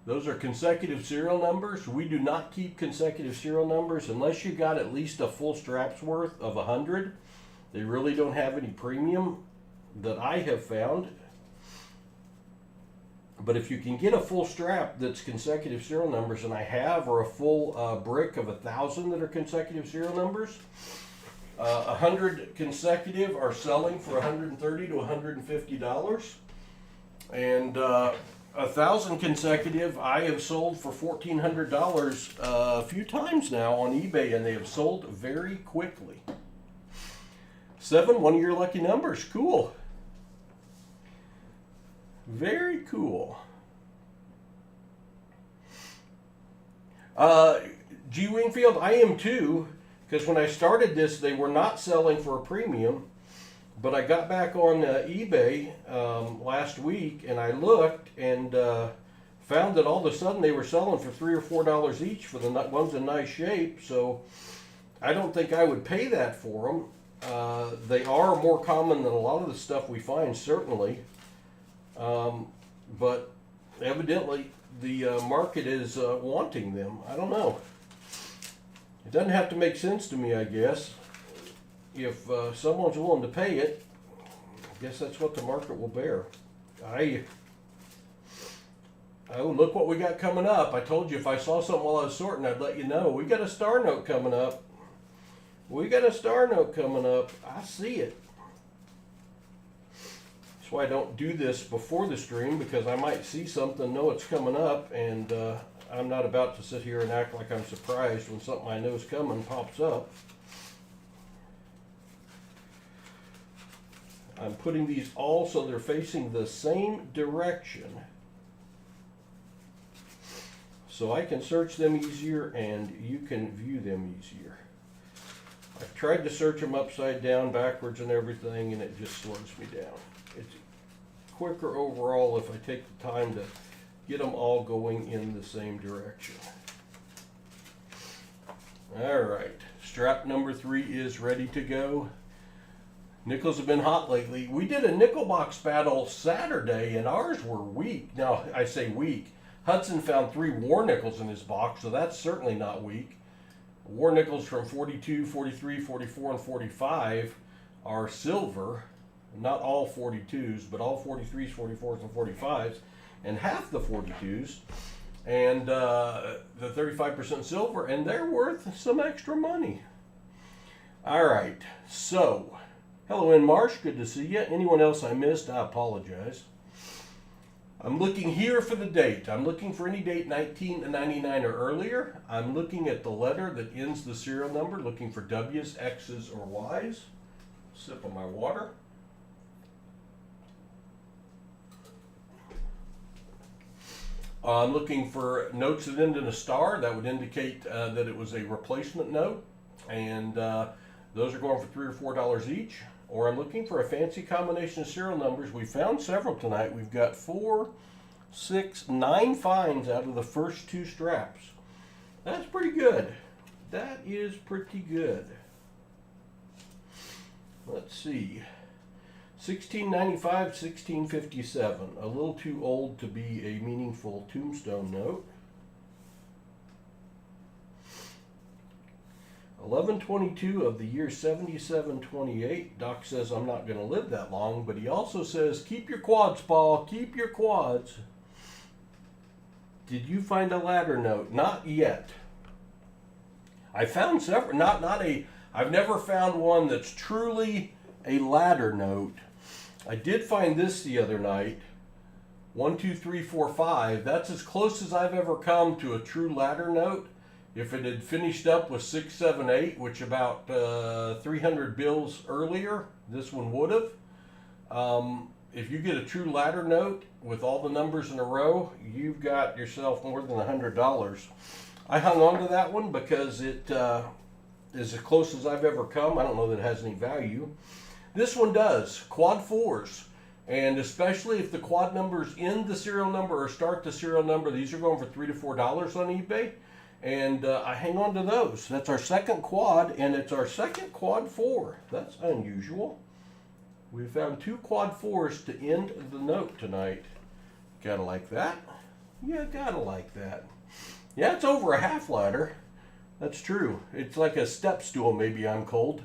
Those are consecutive serial numbers. We do not keep consecutive serial numbers unless you got at least a full strap's worth of 100. They really don't have any premium that I have found. But if you can get a full strap that's consecutive serial numbers, and I have, or a full brick of 1,000 that are consecutive serial numbers, 100 consecutive are selling for $130 to $150, and 1,000 consecutive I have sold for $1,400 a few times now on eBay, and they have sold very quickly. 7, one of your lucky numbers. Cool. Very cool. G. Wingfield, I am too, because when I started this, they were not selling for a premium, but I got back on eBay last week, and I looked and found that all of a sudden they were selling for $3 or $4 each for the ones in nice shape, so I don't think I would pay that for them. They are more common than a lot of the stuff we find, certainly. But evidently the market is wanting them. I don't know. It doesn't have to make sense to me, I guess. If someone's willing to pay it, I guess that's what the market will bear. Oh, look what we got coming up. I told you if I saw something while I was sorting, I'd let you know. We got a star note coming up. We got a star note coming up. I see it. That's why I don't do this before the stream, because I might see something, know it's coming up, and I'm not about to sit here and act like I'm surprised when something I know is coming pops up. I'm putting these all so they're facing the same direction, so I can search them easier and you can view them easier. I've tried to search them upside down, backwards and everything, and it just slows me down. It's quicker overall if I take the time to get them all going in the same direction. All right, strap number 3 is ready to go. Nickels have been hot lately. We did a nickel box battle Saturday, and ours were weak. Now, I say weak. Hudson found 3 war nickels in his box, so that's certainly not weak. War nickels from 42, 43, 44, and 45 are silver. Not all 42s, but all 43s, 44s, and 45s, and half the 42s, and the 35% silver, and they're worth some extra money. All right, so hello, in Marsh, good to see you. Anyone else I missed, I apologize. I'm looking here for the date. I'm looking for any date 1999 or earlier. I'm looking at the letter that ends the serial number, looking for W's, X's, or Y's. Sip of my water. I'm looking for notes that end in a star. That would indicate that it was a replacement note, and those are going for $3 or $4 each. Or I'm looking for a fancy combination of serial numbers. We found several tonight. We've got 4, 6, 9 finds out of the first 2 straps. That's pretty good. That is pretty good. Let's see. 1695, 1657. A little too old to be a meaningful tombstone note. 1122 of the year 7728. Doc says I'm not going to live that long, but he also says keep your quads, Paul, keep your quads. Did you find a ladder note? Not yet. I found several. I've never found one that's truly a ladder note. I did find this the other night. 1, 2, 3, 4, 5. That's as close as I've ever come to a true ladder note. If it had finished up with 6, 7, 8, which about 300 bills earlier, this one would have. If you get a true ladder note with all the numbers in a row, you've got yourself more than $100. I hung on to that one because it is as close as I've ever come. I don't know that it has any value. This one does. Quad 4s. And especially if the quad numbers end the serial number or start the serial number, these are going for $3 to $4 on eBay. And I hang on to those. That's our second quad, and it's our second quad 4. That's unusual. We found 2 quad 4s to end the note tonight. Gotta like that. You gotta like that. Yeah, it's over a half ladder. That's true. It's like a step stool, maybe on cold.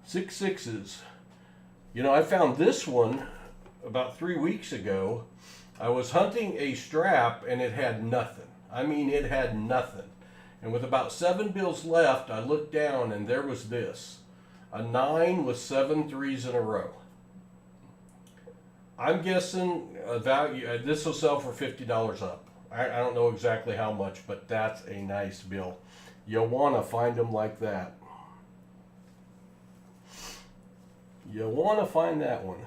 6 6s. You know, I found this one about 3 weeks ago. I was hunting a strap and it had nothing. I mean, it had nothing. And with about 7 bills left, I looked down and there was this. A 9 with 7 3s in a row. I'm guessing a value, this will sell for $50 up. I don't know exactly how much, but that's a nice bill. You'll want to find them like that. You want to find that one.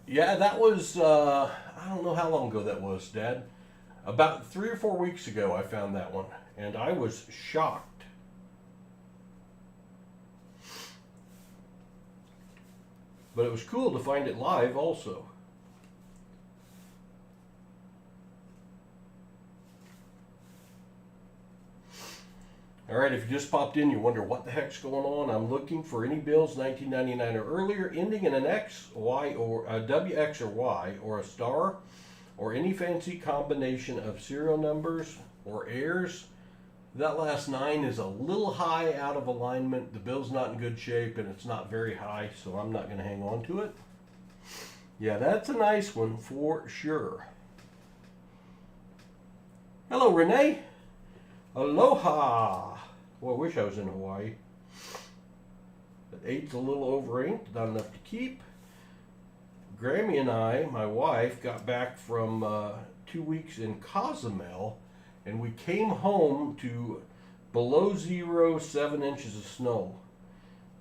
Yeah, that was, I don't know how long ago that was, Dad. About 3 or 4 weeks ago I found that one, and I was shocked. But it was cool to find it live also. Alright, if you just popped in, you wonder what the heck's going on. I'm looking for any bills 1999 or earlier ending in an X, Y, or a WX or Y, or a star, or any fancy combination of serial numbers or airs. That last 9 is a little high out of alignment. The bill's not in good shape and it's not very high, so I'm not going to hang on to it. Yeah, that's a nice one for sure. Hello, Renee. Aloha. Well, I wish I was in Hawaii. That 8's a little over inked, not enough to keep. Grammy and I, my wife, got back from 2 weeks in Cozumel, and we came home to below zero, 7 inches of snow.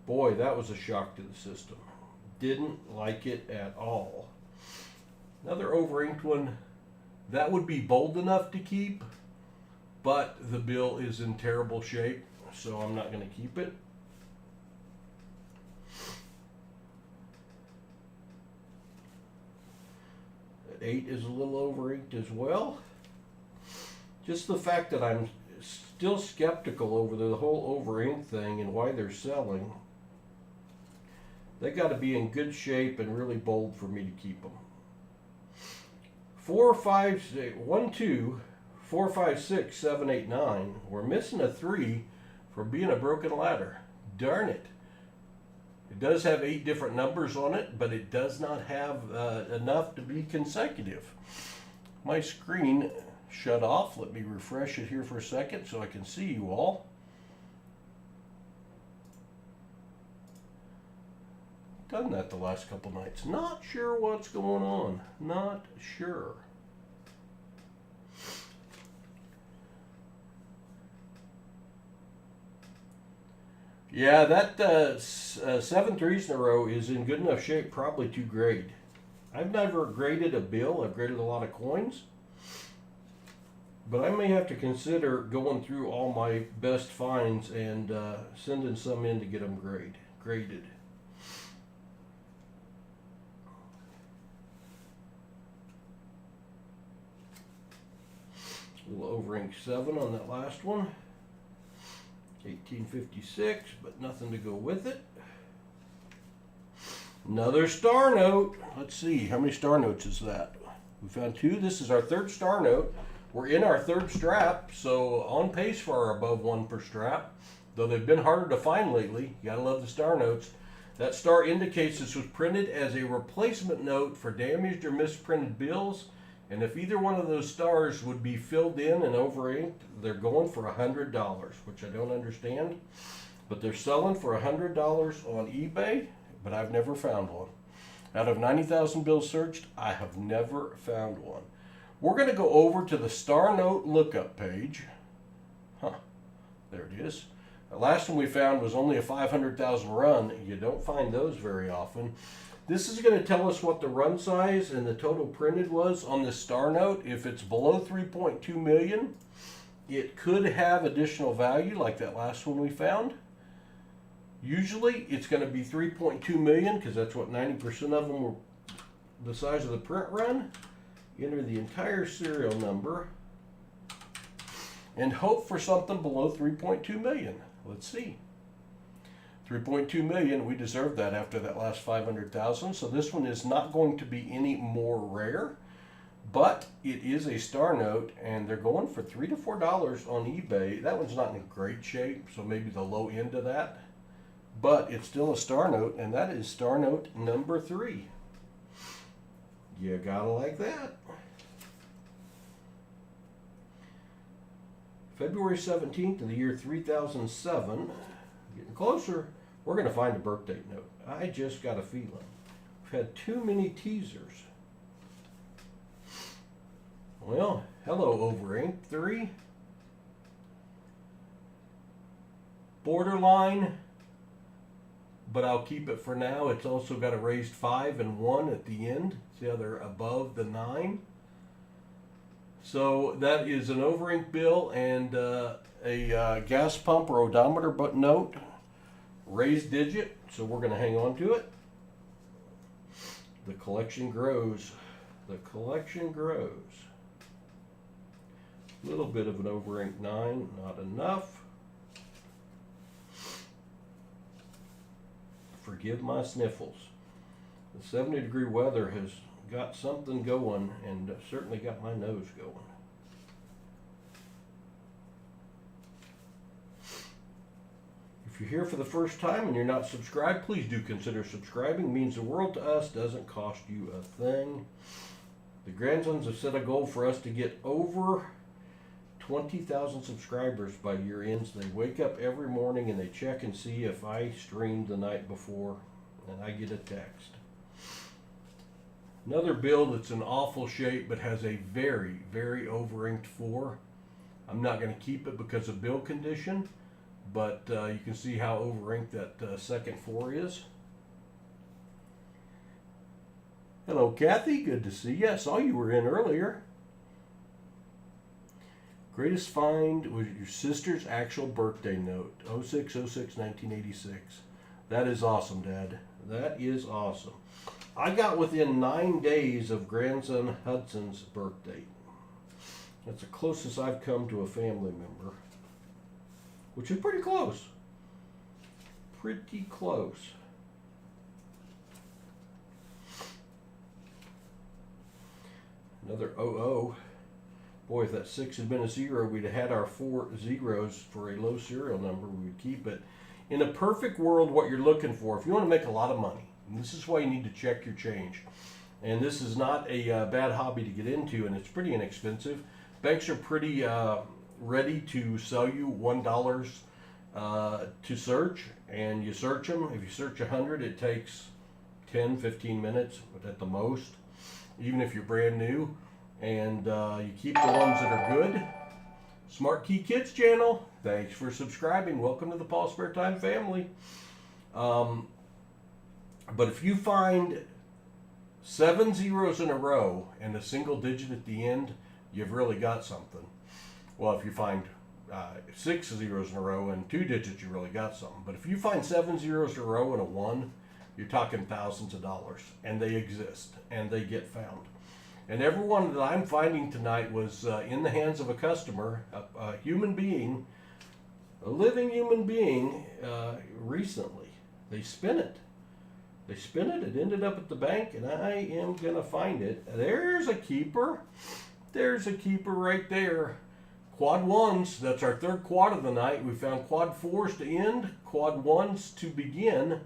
Boy, that was a shock to the system. Didn't like it at all. Another over inked one. That would be bold enough to keep, but the bill is in terrible shape, so I'm not going to keep it. That 8 is a little over inked as well. Just the fact that I'm still skeptical over the whole over ink thing and why they're selling. They got to be in good shape and really bold for me to keep them. 4, 5, 6, 1, 2, 4, 5, 6, 7, 8, 9. We're missing a 3 for being a broken ladder. Darn it. It does have 8 different numbers on it, but it does not have enough to be consecutive. My screen shut off. Let me refresh it here for a second so I can see you all. Done that the last couple nights. Not sure what's going on. Not sure. Yeah, that 7 3s in a row is in good enough shape probably to grade. I've never graded a bill. I've graded a lot of coins. But I may have to consider going through all my best finds and sending some in to get them graded. A little over ink 7 on that last one. 1856, but nothing to go with it. Another star note. Let's see, how many star notes is that? We found 2. This is our 3rd star note. We're in our 3rd strap, so on pace for our above 1 per strap. Though they've been harder to find lately. You gotta love the star notes. That star indicates this was printed as a replacement note for damaged or misprinted bills. And if either one of those stars would be filled in and over inked, they're going for $100, which I don't understand. But they're selling for $100 on eBay, but I've never found one. Out of 90,000 bills searched, I have never found one. We're going to go over to the Star Note lookup page. There it is. The last one we found was only a 500,000 run. You don't find those very often. This is going to tell us what the run size and the total printed was on this star note. If it's below 3.2 million, it could have additional value like that last one we found. Usually it's going to be 3.2 million because that's what 90% of them were the size of the print run. Enter the entire serial number and hope for something below 3.2 million. Let's see. 3.2 million, we deserve that after that last 500,000. So this one is not going to be any more rare, but it is a star note, and they're going for $3 to $4 on eBay. That one's not in great shape, so maybe the low end of that, but it's still a star note, and that is star note number 3. You gotta like that. February 17th of the year 3007. Getting closer. We're going to find a birthday note. I just got a feeling. We've had too many teasers. Well, hello, Over Ink 3. Borderline, but I'll keep it for now. It's also got a raised 5 and 1 at the end. See how they're above the 9? So that is an Over Ink bill and a gas pump or odometer but note. Raised digit, so we're going to hang on to it. The collection grows. The collection grows. A little bit of an Over Ink 9, not enough. Forgive my sniffles. The 70-degree weather has got something going, and certainly got my nose going. If you're here for the first time and you're not subscribed, please do consider subscribing. It means the world to us, doesn't cost you a thing. The grandsons have set a goal for us to get over 20,000 subscribers by year end. They wake up every morning and they check and see if I streamed the night before, and I get a text. Another bill that's in awful shape but has a very, very over-inked 4. I'm not going to keep it because of bill condition, but you can see how over-inked that second 4 is. Hello, Kathy. Good to see you. I saw you were in earlier. Greatest find was your sister's actual birthday note, 06/06/1986. That is awesome, Dad. That is awesome. I got within 9 days of grandson Hudson's birthday. That's the closest I've come to a family member, which is pretty close. Pretty close. Another 00. Boy, if that 6 had been a 0, we'd have had our 4 zeros for a low serial number. We would keep it. In a perfect world, what you're looking for, if you want to make a lot of money, and this is why you need to check your change. And this is not a bad hobby to get into, and it's pretty inexpensive. Banks are pretty ready to sell you $1 to search, and you search them. If you search 100, it takes 10, 15 minutes at the most, even if you're brand new. And you keep the ones that are good. Smart Key Kids channel, thanks for subscribing. Welcome to the PasSpareTime family. But if you find 7 zeros in a row and a single digit at the end, you've really got something. Well, if you find 6 zeros in a row and 2 digits, you really got something. But if you find 7 zeros in a row and a 1, you're talking thousands of dollars. And they exist, and they get found. And every one that I'm finding tonight was in the hands of a customer, a human being, a living human being, recently. They spin it. They spin it. It ended up at the bank, and I am going to find it. There's a keeper. There's a keeper right there. Quad 1s. That's our third quad of the night. We found quad 4s to end, quad 1s to begin.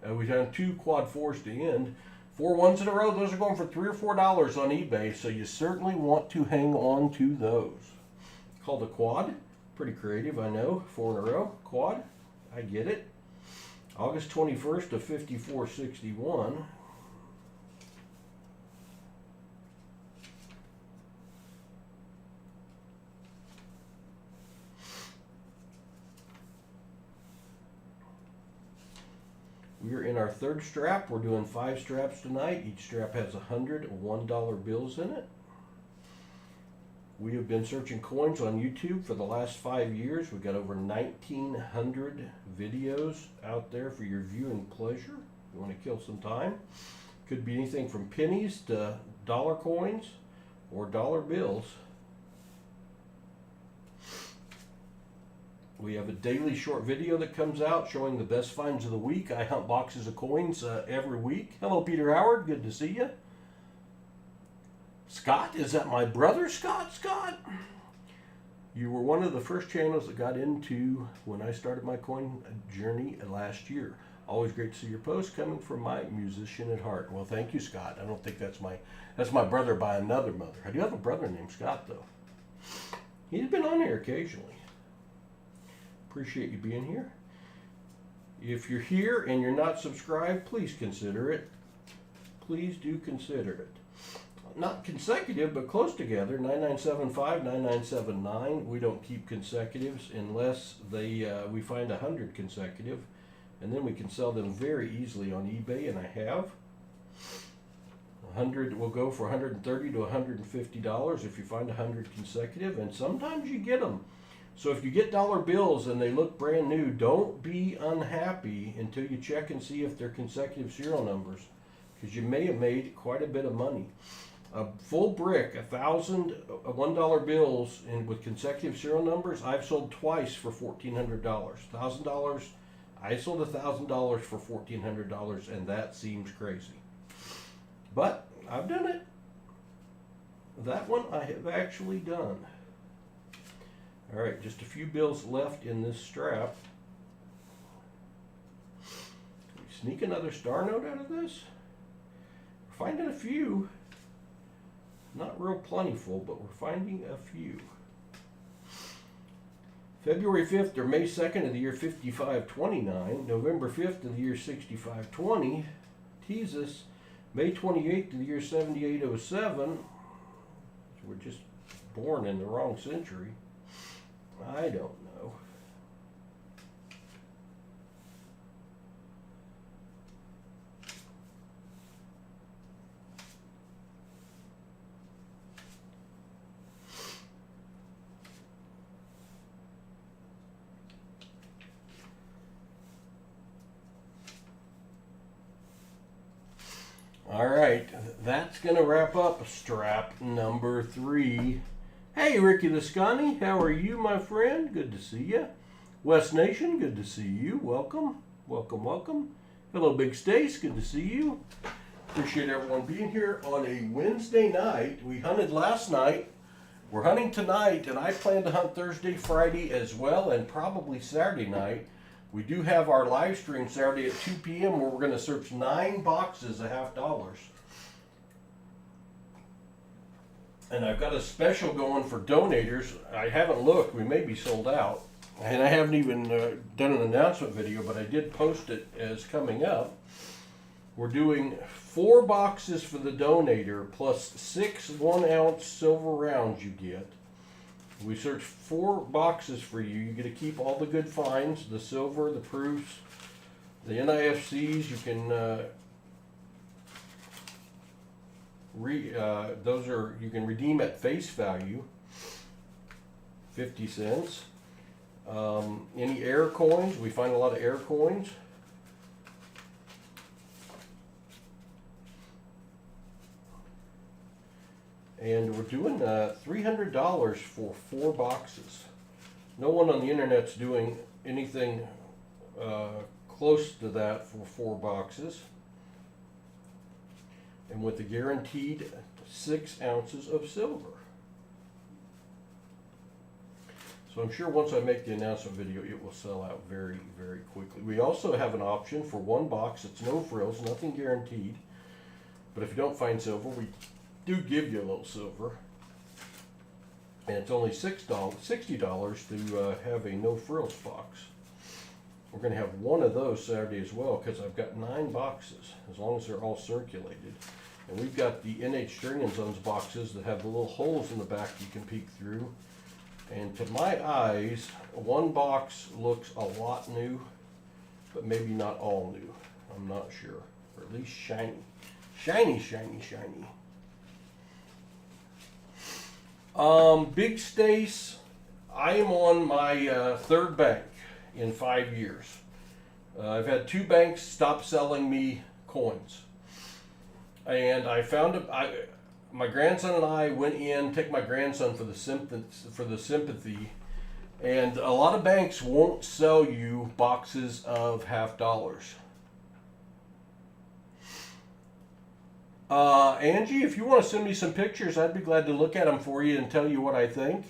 We found 2 quad 4s to end. 4 1s in a row, those are going for $3 or $4 on eBay, so you certainly want to hang on to those. Called a quad. Pretty creative, I know. 4 in a row. Quad. I get it. August 21st of 5461. We're in our third strap. We're doing 5 straps tonight. Each strap has 100 $1 bills in it. We have been searching coins on YouTube for the last 5 years. We've got over 1,900 videos out there for your viewing pleasure. If you want to kill some time. Could be anything from pennies to dollar coins or dollar bills. We have a daily short video that comes out showing the best finds of the week. I hunt boxes of coins every week. Hello, Peter Howard. Good to see you. Scott, is that my brother, Scott? Scott? You were one of the first channels that got into when I started my coin journey last year. Always great to see your posts coming from my musician at heart. Well, thank you, Scott. I don't think that's my brother by another mother. I do have a brother named Scott, though. He's been on here occasionally. Appreciate you being here. If you're here and you're not subscribed, please consider it. Please do consider it. Not consecutive, but close together. 9975, 9979. We don't keep consecutives unless we find 100 consecutive, and then we can sell them very easily on eBay, and I have. 100 will go for $130 to $150 if you find 100 consecutive, and sometimes you get them. So if you get dollar bills and they look brand new, don't be unhappy until you check and see if they're consecutive serial numbers, because you may have made quite a bit of money. A full brick, 1,000 $1 bills with consecutive serial numbers, I've sold twice for $1,400. $1,000, I sold $1,000 for $1,400, and that seems crazy. But I've done it. That one I have actually done. All right, just a few bills left in this strap. Can we sneak another star note out of this? We're finding a few. Not real plentiful, but we're finding a few. February 5th or May 2nd of the year 5529, November 5th of the year 6520, tease us, May 28th of the year 7807, we're just born in the wrong century. I don't know. All right, that's going to wrap up strap number 3. Hey, Ricky Lascani, how are you, my friend? Good to see you. West Nation, good to see you. Welcome, welcome, welcome. Hello, Big Stace, good to see you. Appreciate everyone being here on a Wednesday night. We hunted last night. We're hunting tonight, and I plan to hunt Thursday, Friday as well, and probably Saturday night. We do have our live stream Saturday at 2 p.m. where we're going to search 9 boxes at $50. And I've got a special going for donators. I haven't looked. We may be sold out. And I haven't even done an announcement video, but I did post it as coming up. We're doing 4 boxes for the donator plus 6 1-ounce silver rounds you get. We search 4 boxes for you. You get to keep all the good finds, the silver, the proofs, the NIFCs. You can you can redeem at face value, 50 cents. Any air coins, we find a lot of air coins. And we're doing $300 for 4 boxes. No one on the internet's doing anything close to that for 4 boxes. And with the guaranteed 6 ounces of silver. So I'm sure once I make the announcement video, it will sell out very, very quickly. We also have an option for 1 box. It's no frills, nothing guaranteed. But if you don't find silver, we do give you a little silver, and it's only $60 to have a no frills box. We're going to have 1 of those Saturday as well, because I've got 9 boxes, as long as they're all circulated. And we've got the NH String and Sons boxes that have the little holes in the back you can peek through. And to my eyes, 1 box looks a lot new, but maybe not all new. I'm not sure, or at least shiny. Shiny, shiny, shiny. Big Stace, I am on my 3rd bank in 5 years. I've had 2 banks stop selling me coins. And I found my grandson and I went in, take my grandson for the sympathy, And a lot of banks won't sell you boxes of $50. Angie, if you want to send me some pictures, I'd be glad to look at them for you and tell you what I think.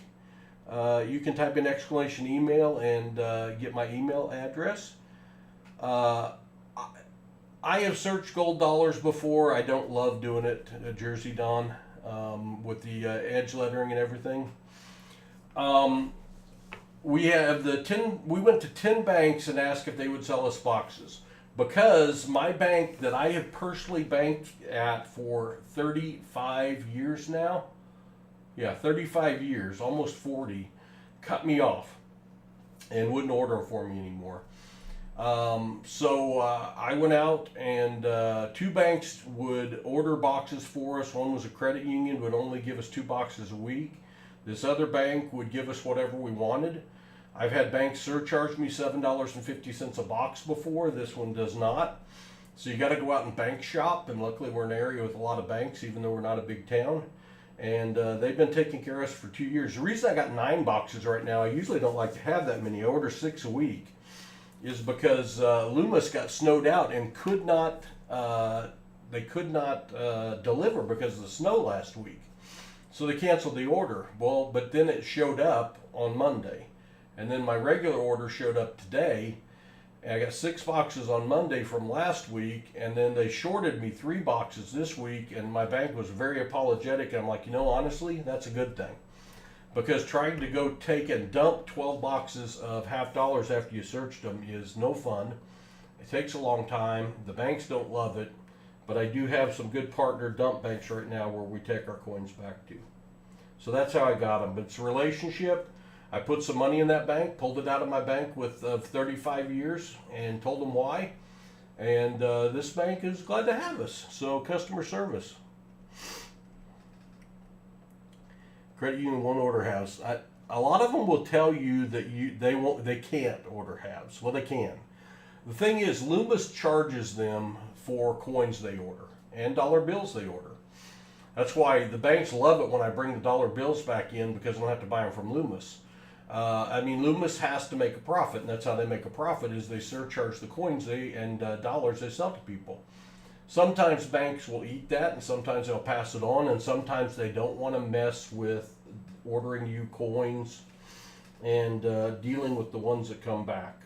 You can type in exclamation email and get my email address. I have searched gold dollars before. I don't love doing it, Jersey Don, with the edge lettering and everything. We went to 10 banks and asked if they would sell us boxes. Because my bank that I have personally banked at for 35 years now, 35 years, almost 40, cut me off and wouldn't order them for me anymore. So I went out and 2 banks would order boxes for us. One was a credit union, would only give us 2 boxes a week. This other bank would give us whatever we wanted. I've had banks surcharge me $7.50 a box before. This one does not. So you got to go out and bank shop, and luckily we're in an area with a lot of banks, even though we're not a big town. And they've been taking care of us for 2 years. The reason I got 9 boxes right now, I usually don't like to have that many. I order 6 a week, is because Loomis got snowed out and could not deliver because of the snow last week. So they canceled the order. Well, but then it showed up on Monday. And then my regular order showed up today. And I got 6 boxes on Monday from last week, and then they shorted me 3 boxes this week, and my bank was very apologetic. I'm like, honestly, that's a good thing. Because trying to go take and dump 12 boxes of $50 after you searched them is no fun. It takes a long time. The banks don't love it. But I do have some good partner dump banks right now where we take our coins back to. So that's how I got them. But it's a relationship. I put some money in that bank, pulled it out of my bank with 35 years, and told them why. And this bank is glad to have us. So customer service. Credit union won't order halves. A lot of them will tell you that they can't order halves. Well, they can. The thing is, Loomis charges them for coins they order and dollar bills they order. That's why the banks love it when I bring the dollar bills back in, because I don't have to buy them from Loomis. Loomis has to make a profit, and that's how they make a profit, is they surcharge the coins and dollars they sell to people. Sometimes banks will eat that, and sometimes they'll pass it on, and sometimes they don't want to mess with ordering you coins and dealing with the ones that come back.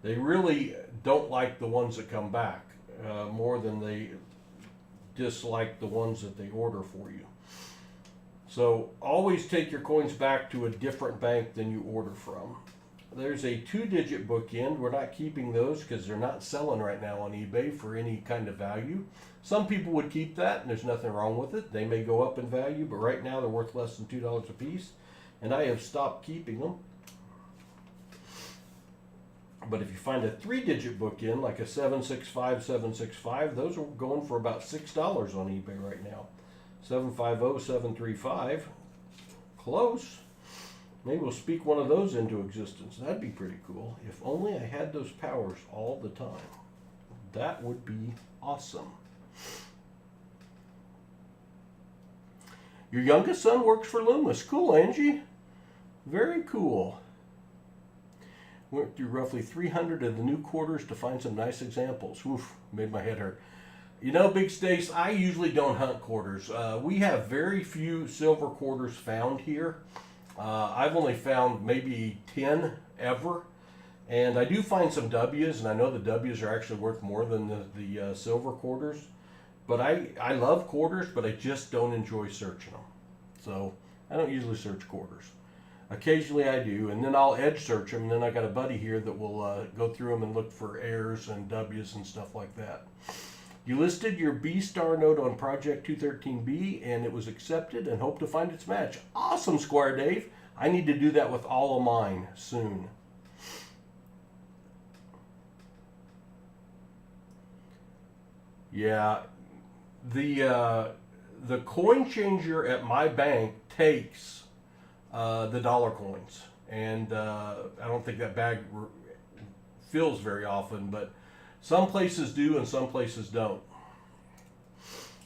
They really don't like the ones that come back more than they dislike the ones that they order for you. So always take your coins back to a different bank than you order from. There's a 2-digit bookend. We're not keeping those because they're not selling right now on eBay for any kind of value. Some people would keep that, and there's nothing wrong with it. They may go up in value, but right now they're worth less than $2 a piece, and I have stopped keeping them. But if you find a 3-digit bookend, like a 765, those are going for about $6 on eBay right now. 750735, close. Maybe we'll speak one of those into existence. That'd be pretty cool. If only I had those powers all the time. That would be awesome. Your youngest son works for Loomis. Cool, Angie. Very cool. Went through roughly 300 of the new quarters to find some nice examples. Oof, made my head hurt. Big Stace, I usually don't hunt quarters. We have very few silver quarters found here. I've only found maybe 10 ever. And I do find some W's, and I know the W's are actually worth more than the silver quarters. But I love quarters, but I just don't enjoy searching them. So I don't usually search quarters. Occasionally I do, and then I'll edge search them, and then I got a buddy here that will go through them and look for errors and W's and stuff like that. You listed your B-star note on Project 213B, and it was accepted, and hope to find its match. Awesome, Squire Dave. I need to do that with all of mine soon. Yeah, the coin changer at my bank takes the dollar coins, and I don't think that bag fills very often, but some places do and some places don't.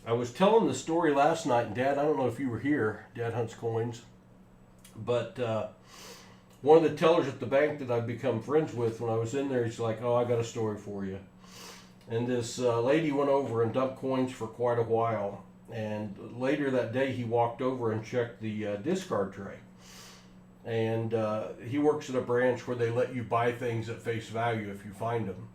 I was telling the story last night, and Dad, I don't know if you were here, Dad Hunts Coins, but One of the tellers at the bank that I've become friends with, when I was in there, he's like, "Oh, I got a story for you." And this lady went over and dumped coins for quite a while. And later that day, he walked over and checked the discard tray. And he works at a branch where they let you buy things at face value if you find them.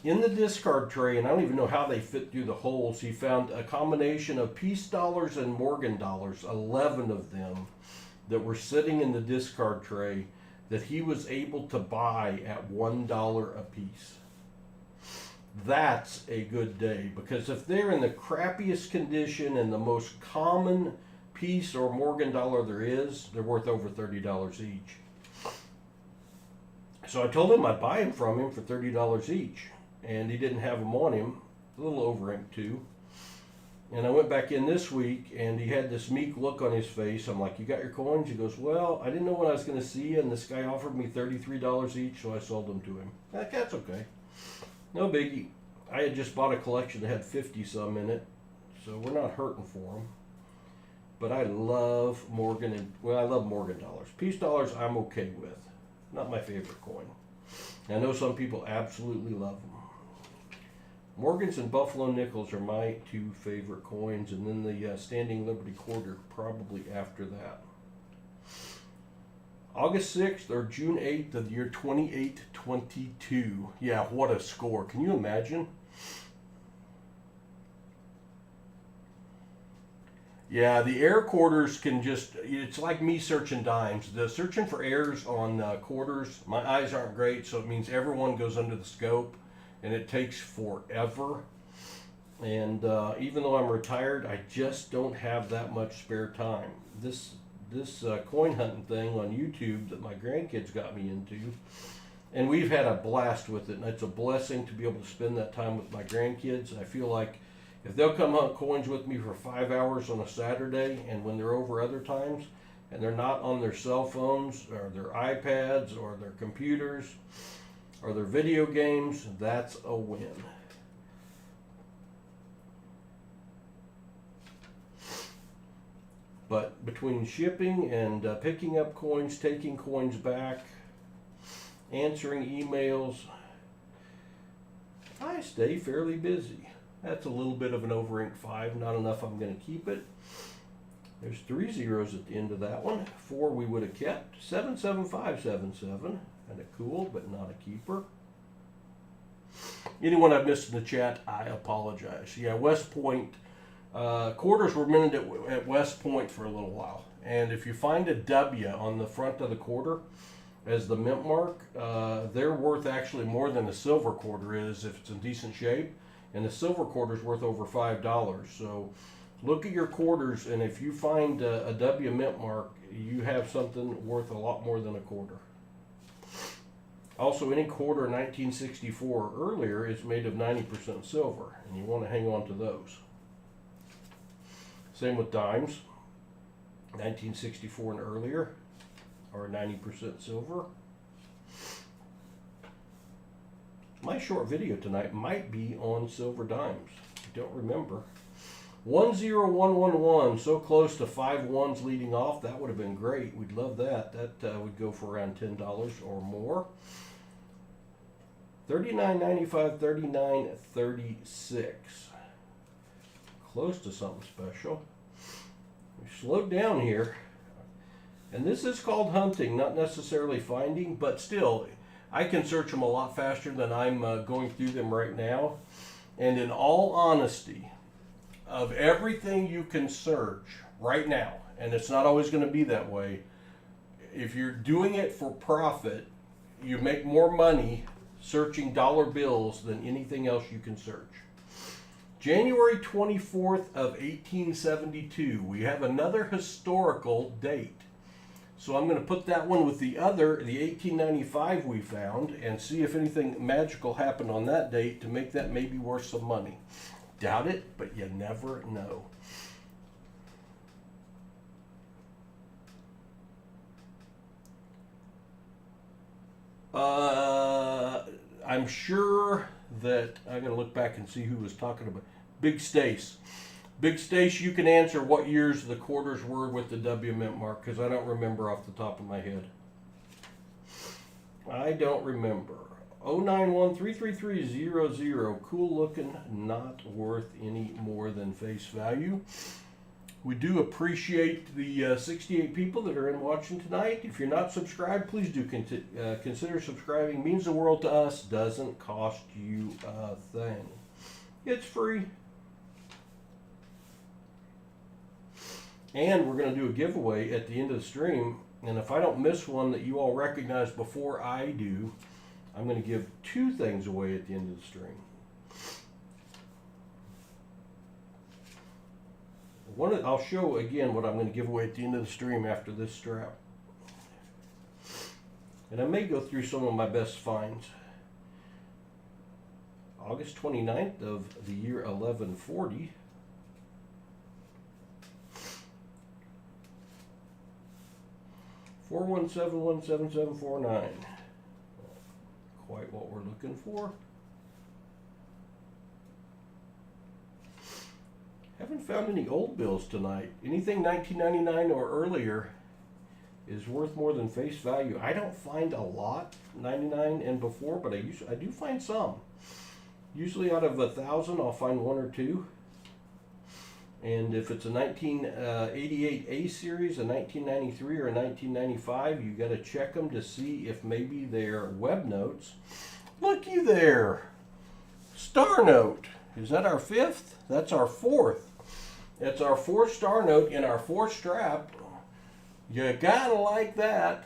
In the discard tray, and I don't even know how they fit through the holes, he found a combination of Peace dollars and Morgan dollars, 11 of them, that were sitting in the discard tray that he was able to buy at $1 a piece. That's a good day, because if they're in the crappiest condition and the most common Peace or Morgan dollar there is, they're worth over $30 each. So I told him I'd buy them from him for $30 each, and he didn't have them on him, a little over ink too. And I went back in this week, and he had this meek look on his face. I'm like, "You got your coins?" He goes, "Well, I didn't know when I was going to see you, and this guy offered me $33 each, so I sold them to him." That's okay. No biggie. I had just bought a collection that had 50 some in it, so we're not hurting for them. But I love Morgan, and I love Morgan dollars. Peace dollars I'm okay with. Not my favorite coin. I know some people absolutely love them. Morgans and Buffalo nickels are my two favorite coins, and then the Standing Liberty quarter probably after that. August 6th or June 8th of the year 2822. Yeah, what a score. Can you imagine? Yeah, the air quarters can just, it's like me searching dimes. The searching for airs on quarters, my eyes aren't great, so it means everyone goes under the scope, and it takes forever. And even though I'm retired, I just don't have that much spare time. This coin hunting thing on YouTube that my grandkids got me into, and we've had a blast with it, and it's a blessing to be able to spend that time with my grandkids. I feel like if they'll come hunt coins with me for 5 hours on a Saturday, and when they're over other times, and they're not on their cell phones or their iPads or their computers or their video games, that's a win. But between shipping and picking up coins, taking coins back, answering emails, I stay fairly busy. That's a little bit of an over-ink 5, not enough I'm going to keep it. There's 3 zeros at the end of that one. 4 we would have kept. 77577, kind of cool, but not a keeper. Anyone I've missed in the chat, I apologize. Yeah, West Point. Quarters were minted at West Point for a little while, and if you find a W on the front of the quarter as the mint mark, they're worth actually more than a silver quarter is if it's in decent shape, and the silver quarter is worth over $5. So look at your quarters, and if you find a W mint mark, you have something worth a lot more than a quarter. Also, any quarter 1964 or earlier is made of 90% silver, and you want to hang on to those. Same with dimes, 1964 and earlier, or 90% silver. My short video tonight might be on silver dimes. I don't remember. 10111, so close to 5 ones leading off. That would have been great. We'd love that. That would go for around $10 or more. $39.95, $39.36. Close to something special. We slowed down here, and this is called hunting, not necessarily finding, but still, I can search them a lot faster than I'm going through them right now. And in all honesty, of everything you can search right now, and it's not always going to be that way, if you're doing it for profit, you make more money searching dollar bills than anything else you can search. January 24th of 1872. We have another historical date. So I'm going to put that one with the 1895 we found, and see if anything magical happened on that date to make that maybe worth some money. Doubt it, but you never know. I'm sure that I'm going to look back and see who was talking about. Big Stace. Big Stace, you can answer what years the quarters were with the W mint mark, because I don't remember off the top of my head. I don't remember. 091-333-00. Cool looking, not worth any more than face value. We do appreciate the 68 people that are in watching tonight. If you're not subscribed, please do consider subscribing. It means the world to us. Doesn't cost you a thing. It's free. And we're going to do a giveaway at the end of the stream. And if I don't miss one that you all recognize before I do, I'm going to give 2 things away at the end of the stream. I'll show again what I'm going to give away at the end of the stream after this strap. And I may go through some of my best finds. August 29th of the year 1140. $417-17749. Quite what we're looking for. Haven't found any old bills tonight. Anything 1999 or earlier is worth more than face value. I don't find a lot 99 and before, but I do find some. Usually out of 1,000, I'll find 1 or 2. And if it's a 1988 A series, a 1993, or a 1995, you got to check them to see if maybe they're web notes. Looky there, star note. Is that our 5th? That's our 4th. That's our 4th star note in our 4th strap. You gotta like that.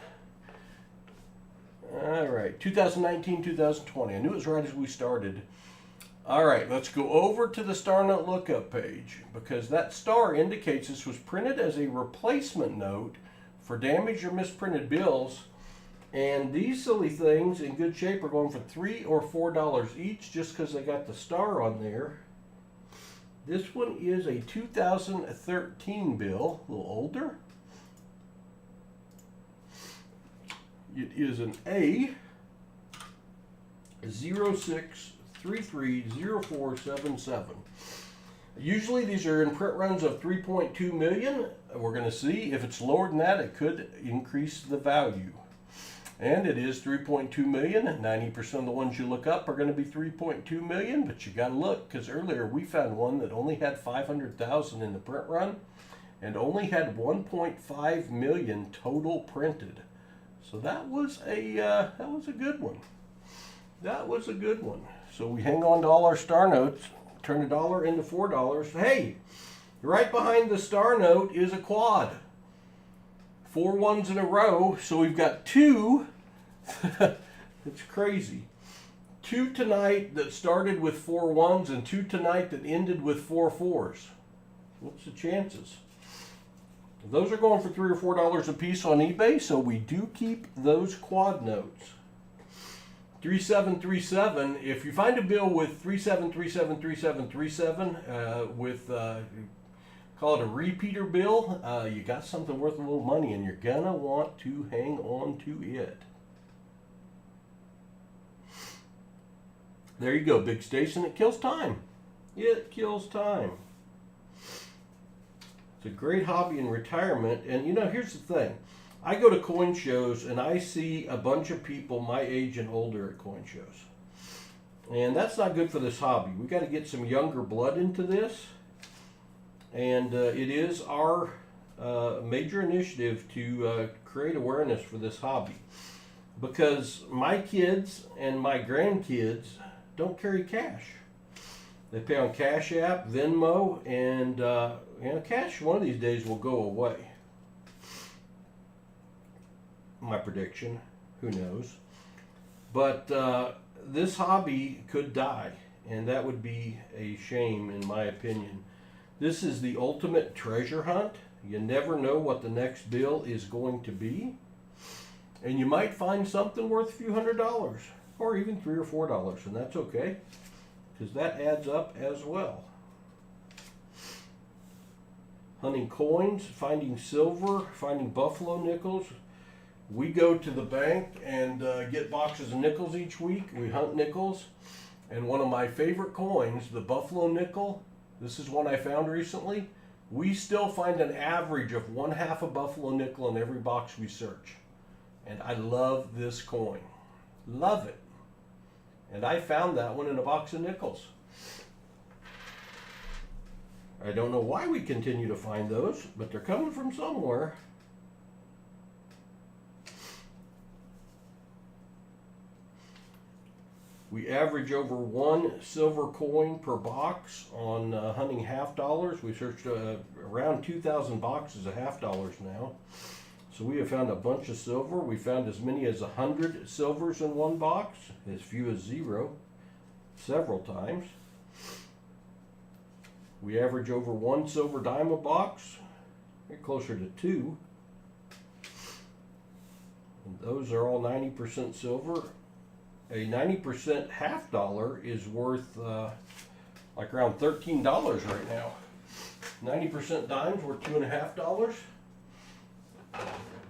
All right, 2019, 2020. I knew it was right as we started. All right, let's go over to the star note lookup page, because that star indicates this was printed as a replacement note for damaged or misprinted bills. And these silly things in good shape are going for $3 or $4 each just because they got the star on there. This one is a 2013 bill, a little older. It is an A 06330477. Usually these are in print runs of 3.2 million. We're going to see if it's lower than that, it could increase the value. And it is 3.2 million. 90% of the ones you look up are going to be 3.2 million, but you got to look, because earlier we found one that only had 500,000 in the print run and only had 1.5 million total printed. So that was a good one. That was a good one. So we hang on to all our star notes, turn $1 into $4. Hey, right behind the star note is a quad. 4 ones in a row, so we've got 2. It's crazy. 2 tonight that started with 4 ones and 2 tonight that ended with 4 fours. What's the chances? Those are going for $3 or $4 a piece on eBay, so we do keep those quad notes. 3737, if you find a bill with 37373737 with call it a repeater bill, you got something worth a little money and you're gonna want to hang on to it. There you go, Big Station. It kills time. It kills time. It's a great hobby in retirement. And you know, here's the thing. I go to coin shows and I see a bunch of people my age and older at coin shows. And that's not good for this hobby. We got to get some younger blood into this. And it is our major initiative to create awareness for this hobby. Because my kids and my grandkids don't carry cash. They pay on Cash App, Venmo, and cash one of these days will go away. My prediction, who knows. But this hobby could die, and that would be a shame in my opinion. This is the ultimate treasure hunt. You never know what the next bill is going to be. And you might find something worth a few $100s, or even $3 or $4, and that's okay, because that adds up as well. Hunting coins, finding silver, finding buffalo nickels. We go to the bank and get boxes of nickels each week. We hunt nickels. And one of my favorite coins, the buffalo nickel, this is one I found recently. We still find an average of 1/2 a buffalo nickel in every box we search. And I love this coin. Love it. And I found that one in a box of nickels. I don't know why we continue to find those, but they're coming from somewhere. We average over 1 silver coin per box on hunting half dollars. We searched around 2,000 boxes of half dollars now. So we have found a bunch of silver. We found as many as 100 silvers in one box, as few as 0, several times. We average over 1 silver dime a box. We're closer to 2. And those are all 90% silver. A 90% half dollar is worth like around $13 right now. 90% dimes worth $2.50.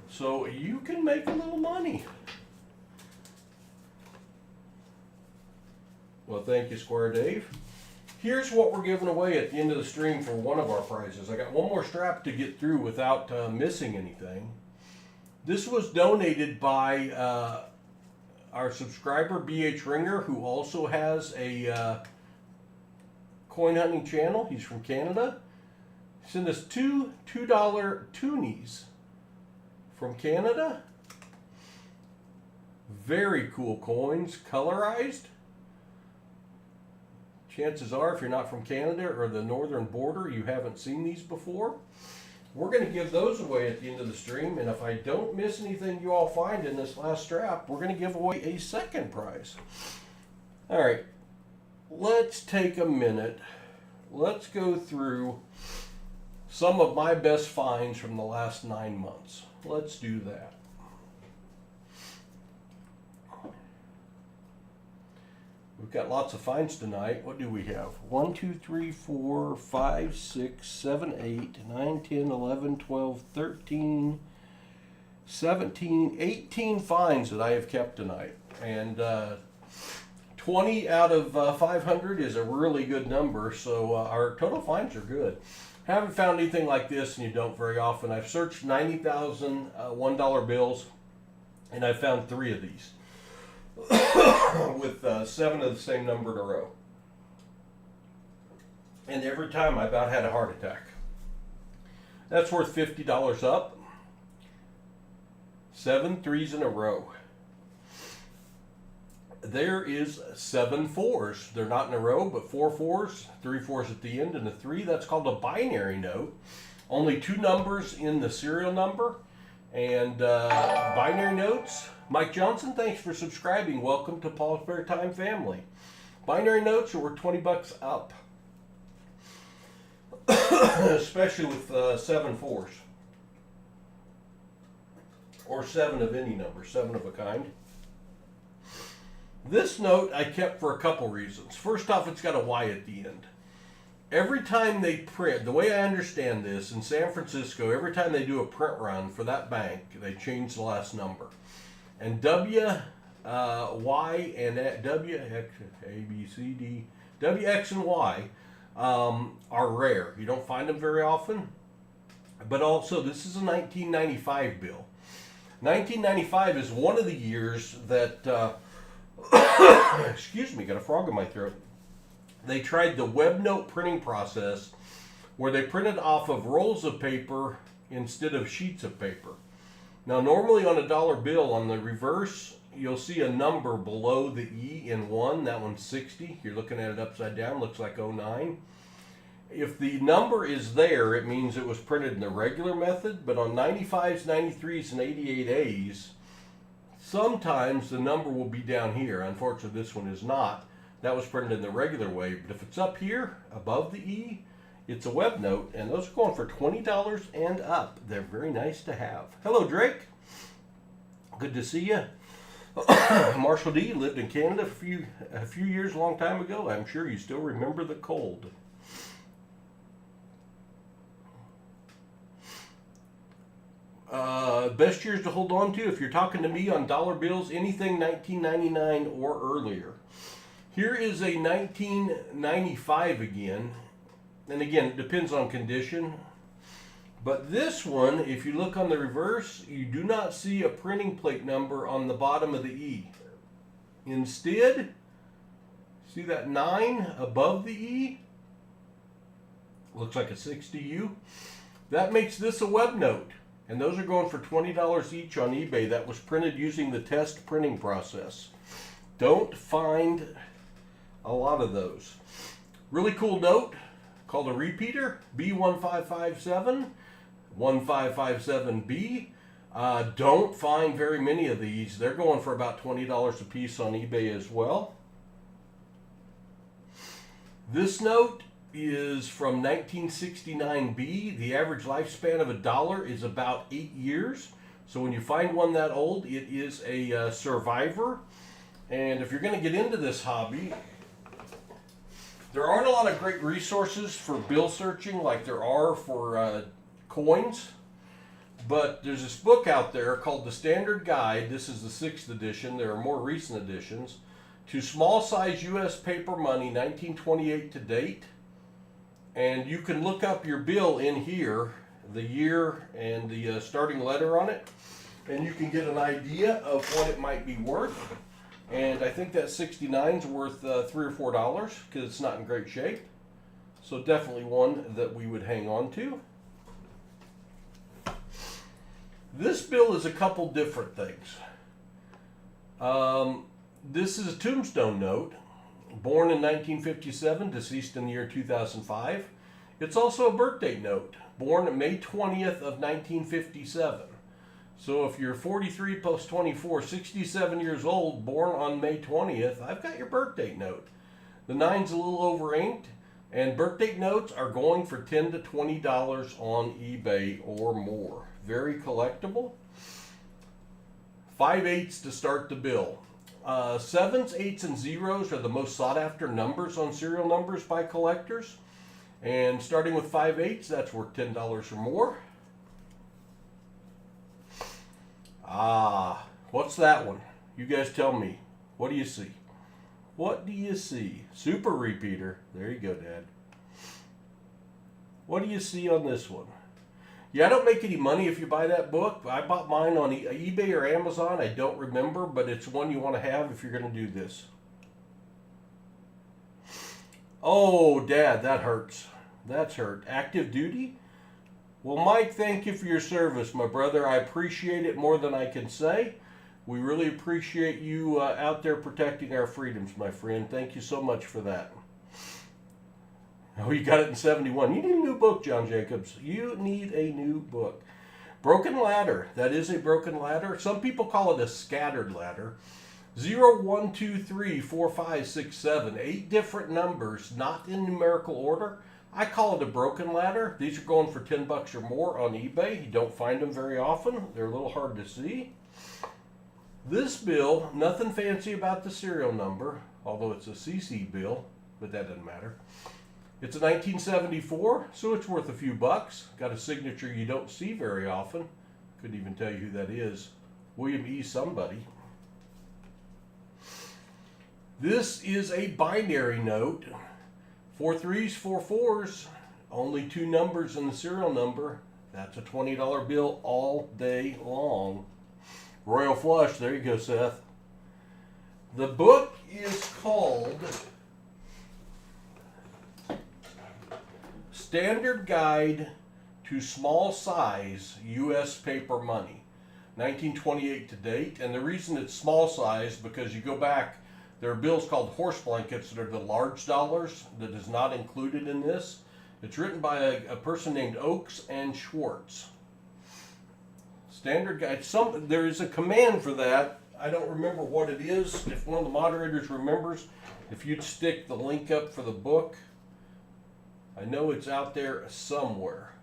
So you can make a little money. Well, thank you, Squire Dave. Here's what we're giving away at the end of the stream for one of our prizes. I got one more strap to get through without missing anything. This was donated by our subscriber, BH Ringer, who also has a coin hunting channel. He's from Canada. He sent us two $2 toonies from Canada. Very cool coins, colorized. Chances are, if you're not from Canada or the northern border, you haven't seen these before. We're going to give those away at the end of the stream, and if I don't miss anything you all find in this last strap, we're going to give away a second prize. All right, let's take a minute. Let's go through some of my best finds from the last 9 months. Let's do that. We've got lots of finds tonight. What do we have? 1, 2, 3, 4, 5, 6, 7, 8, 9, 10, 11, 12, 13, 17, 18 finds that I have kept tonight. And 20 out of 500 is a really good number, so our total finds are good. Haven't found anything like this, and you don't very often. I've searched 90,000 $1 bills, and I've found 3 of these. With 7 of the same number in a row. And every time I about had a heart attack. That's worth $50 up. 7 3s in a row. There is 7 4s. They're not in a row, but 4 4s, 3 4s at the end, and a 3. That's called a binary note. Only 2 numbers in the serial number. And binary notes. Mike Johnson, thanks for subscribing. Welcome to PasSpareTime family. Binary notes are worth $20 up. Especially with 7 4s. Or 7 of any number, 7 of a kind. This note I kept for a couple reasons. First off, it's got a Y at the end. Every time they print, the way I understand this, in San Francisco, every time they do a print run for that bank, they change the last number. And W, Y, and W, X, A, B, C, D, W, X, and Y are rare. You don't find them very often. But also, this is a 1995 bill. 1995 is one of the years that, excuse me, got a frog in my throat. They tried the web note printing process where they printed off of rolls of paper instead of sheets of paper. Now, normally on a dollar bill, on the reverse, you'll see a number below the E in 1. That one's 60. You're looking at it upside down. Looks like 09. If the number is there, it means it was printed in the regular method. But on 95s, 93s, and 88As, sometimes the number will be down here. Unfortunately, this one is not. That was printed in the regular way. But if it's up here, above the E, it's a web note, and those are going for $20 and up. They're very nice to have. Hello, Drake. Good to see you. Marshall D. lived in Canada a few years, a long time ago. I'm sure you still remember the cold. Best years to hold on to, if you're talking to me on dollar bills, anything 1999 or earlier. Here is a 1995 again. And again, it depends on condition. But this one, if you look on the reverse, you do not see a printing plate number on the bottom of the E. Instead, see that 9 above the E? Looks like a 60U. That makes this a web note. And those are going for $20 each on eBay. That was printed using the test printing process. Don't find a lot of those. Really cool note called a repeater, B1557, 1557B. Don't find very many of these. They're going for about $20 a piece on eBay as well. This note is from 1969B. The average lifespan of $1 is about 8 years. So when you find one that old, it is a survivor. And if you're going to get into this hobby, there aren't a lot of great resources for bill searching like there are for coins. But there's this book out there called The Standard Guide. This is the 6th edition. There are more recent editions. To small size U.S. paper money, 1928 to date. And you can look up your bill in here, the year and the starting letter on it, and you can get an idea of what it might be worth. And I think that 69 is worth $3 or $4 because it's not in great shape. So definitely one that we would hang on to. This bill is a couple different things. This is a tombstone note. Born in 1957, deceased in the year 2005. It's also a birthday note. Born May 20th of 1957. So if you're 43 plus 24, 67 years old, born on May 20th, I've got your birthday note. The 9's a little over inked, and birthday notes are going for $10 to $20 on eBay or more. Very collectible. 5/8 to start the bill. 7s, 8s, and 0s are the most sought after numbers on serial numbers by collectors. And starting with 5/8, that's worth $10 or more. What's that one? You guys tell me. What do you see? What do you see? Super repeater. There you go, Dad. What do you see on this one? Yeah, I don't make any money if you buy that book. I bought mine on eBay or Amazon. I don't remember, but it's one you want to have if you're going to do this. Oh, Dad, that hurts. That's hurt. Active duty? Well, Mike, thank you for your service, my brother. I appreciate it more than I can say. We really appreciate you out there protecting our freedoms, my friend. Thank you so much for that. Oh, you got it in 71. You need a new book, John Jacobs. You need a new book. Broken ladder. That is a broken ladder. Some people call it a scattered ladder. 0, 1, 2, 3, 4, 5, 6, 7. 8 different numbers, not in numerical order. I call it a broken ladder. These are going for $10 or more on eBay. You don't find them very often. They're a little hard to see. This bill, nothing fancy about the serial number, although it's a CC bill, but that doesn't matter. It's a 1974, so it's worth a few bucks. Got a signature you don't see very often. Couldn't even tell you who that is. William E. somebody. This is a binary note. 4 3s, 4 4s. Only 2 numbers in the serial number. That's a $20 bill all day long. Royal Flush. There you go, Seth. The book is called Standard Guide to Small Size U.S. Paper Money, 1928 to date. And the reason it's small size, because you go back, there are bills called horse blankets that are the large dollars that is not included in this. It's written by a person named Oakes and Schwartz. Standard Guide. There is a command for that. I don't remember what it is. If one of the moderators remembers, if you'd stick the link up for the book. I know it's out there somewhere.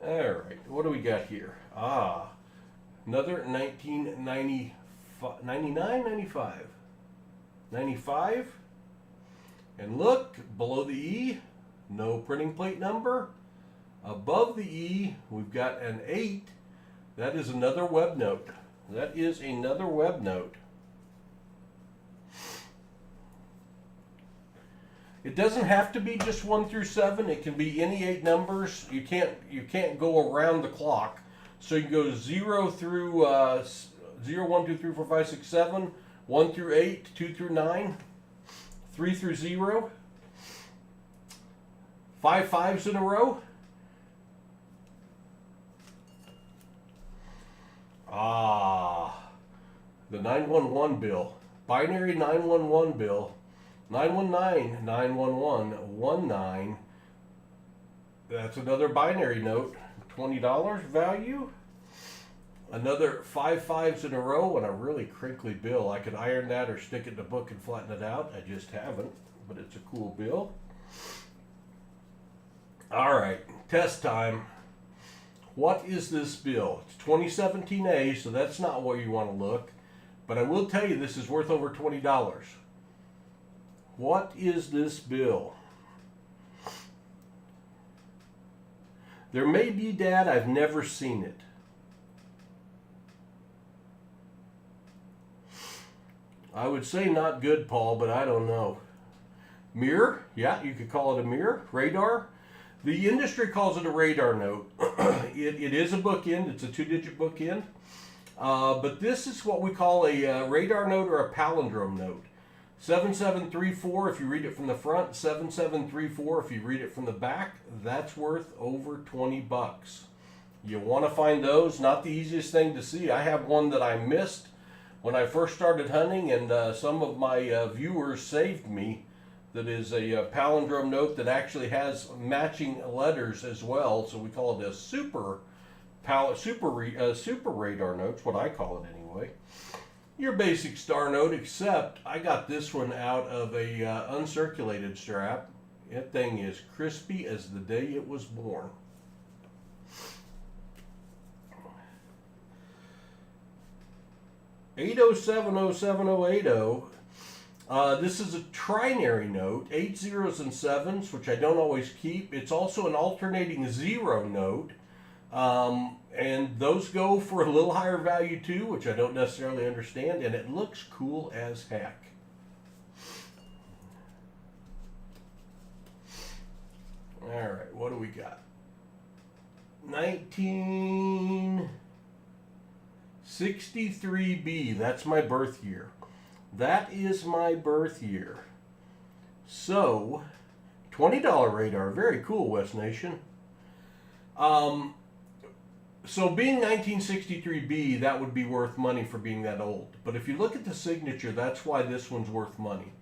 All right, what do we got here? Another 1995, 99, 95. 95. And look, below the E, no printing plate number. Above the E, we've got an 8. That is another web note. That is another web note. It doesn't have to be just 1 through 7. It can be any 8 numbers. You can't go around the clock. So you go 0 through 0, 1, 2, 3, 4, 5, 6, 7, 1 through 8, 2 through 9, 3 through 0, 5 5s in a row. The 911 bill. Binary 911 bill. 919 911 19. That's another binary note. $20 value. Another 5 5s in a row and a really crinkly bill. I could iron that or stick it in a book and flatten it out. I just haven't, but it's a cool bill. All right, test time. What is this bill? It's 2017A, so that's not where you want to look. But I will tell you this is worth over $20. What is this bill? There may be, Dad, I've never seen it. I would say not good, Paul, but I don't know. Mirror? Yeah, you could call it a mirror. Radar? The industry calls it a radar note. It is a bookend. It's a 2-digit bookend. But this is what we call a radar note or a palindrome note. 7734 if you read it from the front, 7734 if you read it from the back. That's worth over $20. You want to find those. Not the easiest thing to see. I have one that I missed when I first started hunting, and some of my viewers saved me. That is a palindrome note that actually has matching letters as well. So we call it a super radar note. That's what I call it anyway. Your basic star note, except I got this one out of a uncirculated strap. That thing is crispy as the day it was born. $8070780. This is a trinary note, 8 zeros and 7s, which I don't always keep. It's also an alternating 0 note, and those go for a little higher value too, which I don't necessarily understand, and it looks cool as heck. All right, what do we got? 1963B, that's my birth year. That is my birth year. So, $20 radar. Very cool, West Nation. So being 1963B, that would be worth money for being that old. But if you look at the signature, that's why this one's worth money.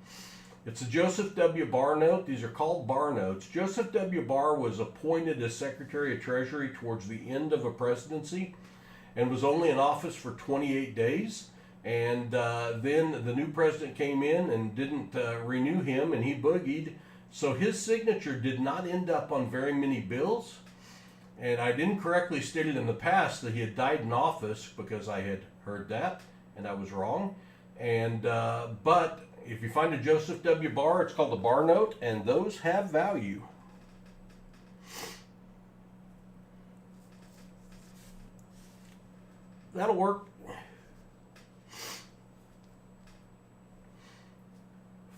It's a Joseph W. Barr note. These are called Barr notes. Joseph W. Barr was appointed as Secretary of Treasury towards the end of a presidency and was only in office for 28 days. And then the new president came in and didn't renew him, and he boogied. So his signature did not end up on very many bills. And I didn't correctly state it in the past that he had died in office, because I had heard that, and I was wrong. And but if you find a Joseph W. Barr, it's called the Barr note, and those have value. That'll work.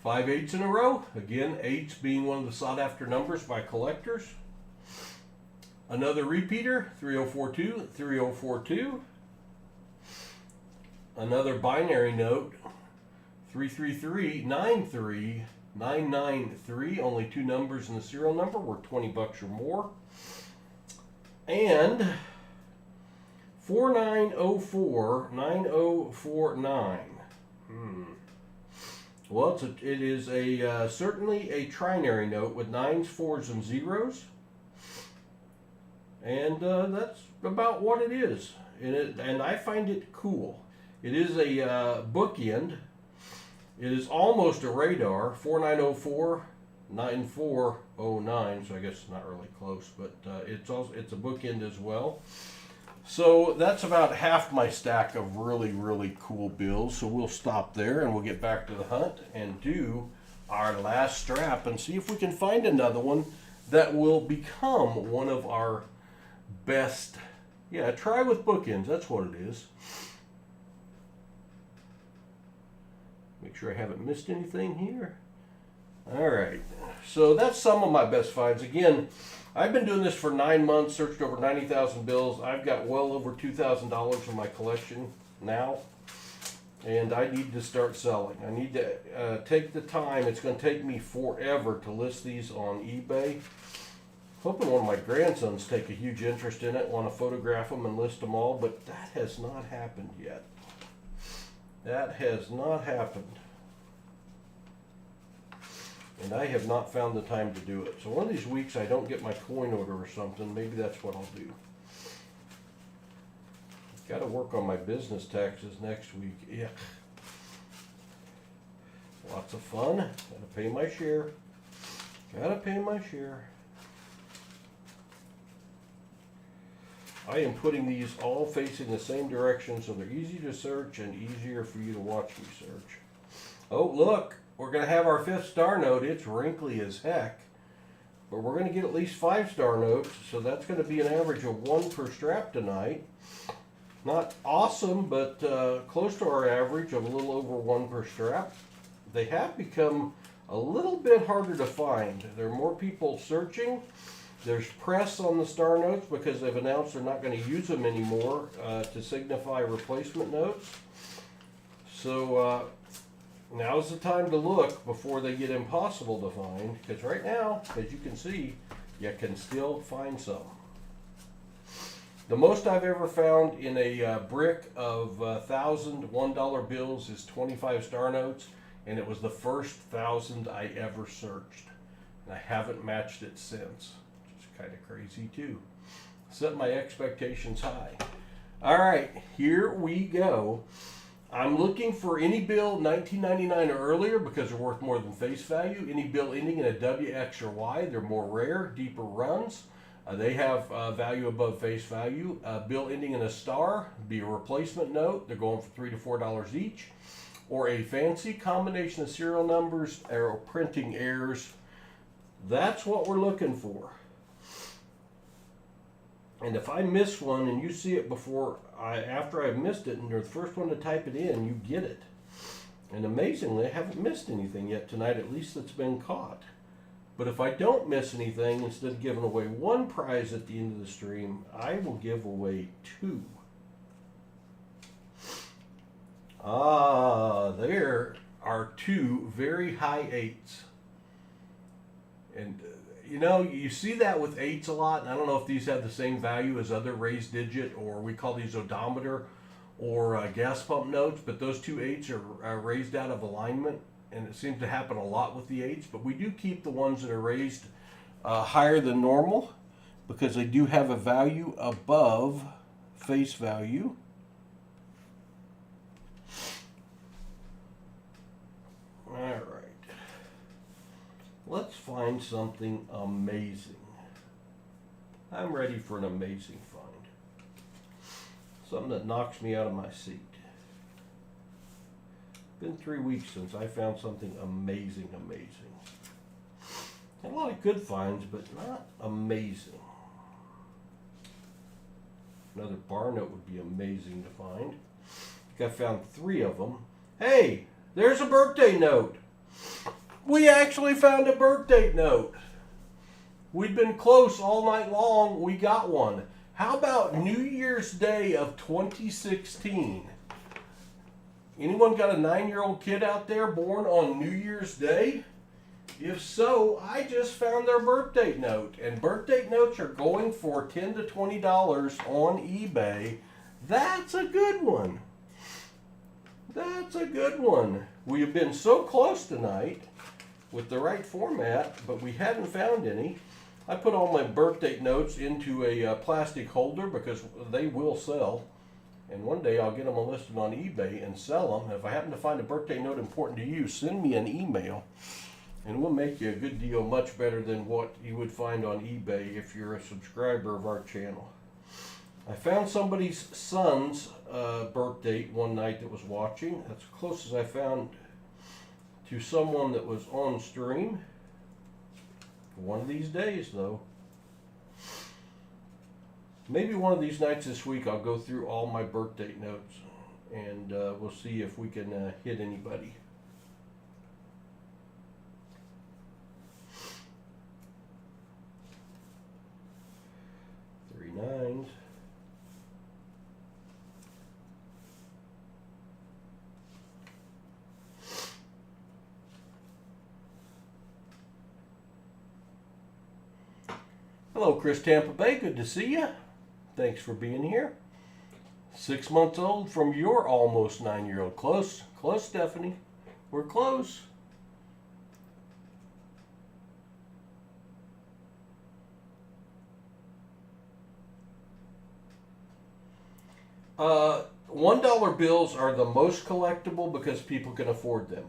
5 8s in a row. Again, 8s being one of the sought after numbers by collectors. Another repeater, 3042, 3042. Another binary note, 333, 93, 993. Only 2 numbers in the serial number, worth $20 or more. And 4904, 9049. Well, it is certainly a trinary note with 9s, 4s, and 0s. And that's about what it is. And I find it cool. It is a bookend. It is almost a radar, 4904, 9409, so I guess it's not really close, but it's a bookend as well. So that's about half my stack of really, really cool bills. So we'll stop there and we'll get back to the hunt and do our last strap and see if we can find another one that will become one of our best. Yeah, try with bookends. That's what it is. Make sure I haven't missed anything here. All right. So that's some of my best finds. Again, I've been doing this for 9 months, searched over 90,000 bills. I've got well over $2,000 in my collection. now, and I need to start selling. I need to take the time. It's going to take me forever to list these on eBay. Hoping one of my grandsons take a huge interest in it, want to photograph them and list them all, but that has not happened yet. That has not happened. And I have not found the time to do it. So one of these weeks I don't get my coin order or something, maybe that's what I'll do. Got to work on my business taxes next week. Yeah. Lots of fun. Got to pay my share. Got to pay my share. I am putting these all facing the same direction so they're easy to search and easier for you to watch me search. Oh, look. We're going to have our 5th star note. It's wrinkly as heck. But we're going to get at least 5-star notes, so that's going to be an average of 1 per strap tonight. Not awesome, but close to our average of a little over 1 per strap. They have become a little bit harder to find. There are more people searching. There's press on the star notes because they've announced they're not going to use them anymore to signify replacement notes. So now's the time to look before they get impossible to find, because right now, as you can see, you can still find some. The most I've ever found in a brick of 1,000 $1 bills is 25 star notes, and it was the first 1,000 I ever searched. And I haven't matched it since, which is kind of crazy too. Set my expectations high. All right, here we go. I'm looking for any bill 1999 or earlier because they're worth more than face value. Any bill ending in a W, X, or Y, they're more rare, deeper runs. They have value above face value. Bill ending in a star, be a replacement note. They're going for $3 to $4 each. Or a fancy combination of serial numbers or printing errors. That's what we're looking for. And if I miss one and you see it after I've missed it and you're the first one to type it in, you get it. And amazingly, I haven't missed anything yet tonight, at least that's been caught. But if I don't miss anything, instead of giving away 1 prize at the end of the stream, I will give away 2. There are 2 very high 8s. And you know, you see that with 8s a lot, and I don't know if these have the same value as other raised digit, or we call these odometer or gas pump notes, but those 2 8s are raised out of alignment, and it seems to happen a lot with the 8s, but we do keep the ones that are raised higher than normal because they do have a value above face value. All right. Let's find something amazing. I'm ready for an amazing find. Something that knocks me out of my seat. Been 3 weeks since I found something amazing. Had a lot of good finds, but not amazing. Another bar note would be amazing to find. I think I found 3 of them. Hey, there's a birthday note. We actually found a birthday note. We'd been close all night long. We got one. How about New Year's Day of 2016? Anyone got a 9-year-old kid out there born on New Year's Day? If so, I just found their birthday note. And birthday notes are going for $10 to $20 on eBay. That's a good one. That's a good one. We have been so close tonight with the right format, but we hadn't found any. I put all my birthday notes into a plastic holder because they will sell. And one day I'll get them listed on eBay and sell them. If I happen to find a birthday note important to you, send me an email and we'll make you a good deal, much better than what you would find on eBay if you're a subscriber of our channel. I found somebody's son's birth date one night that was watching. That's as close as I found to someone that was on stream. One of these days, though. Maybe one of these nights this week I'll go through all my birth date notes and we'll see if we can hit anybody. 3 9s. Hello, Chris, Tampa Bay. Good to see you. Thanks for being here. 6 months old from your almost 9-year-old. Close, close, Stephanie. We're close. $1 bills are the most collectible because people can afford them.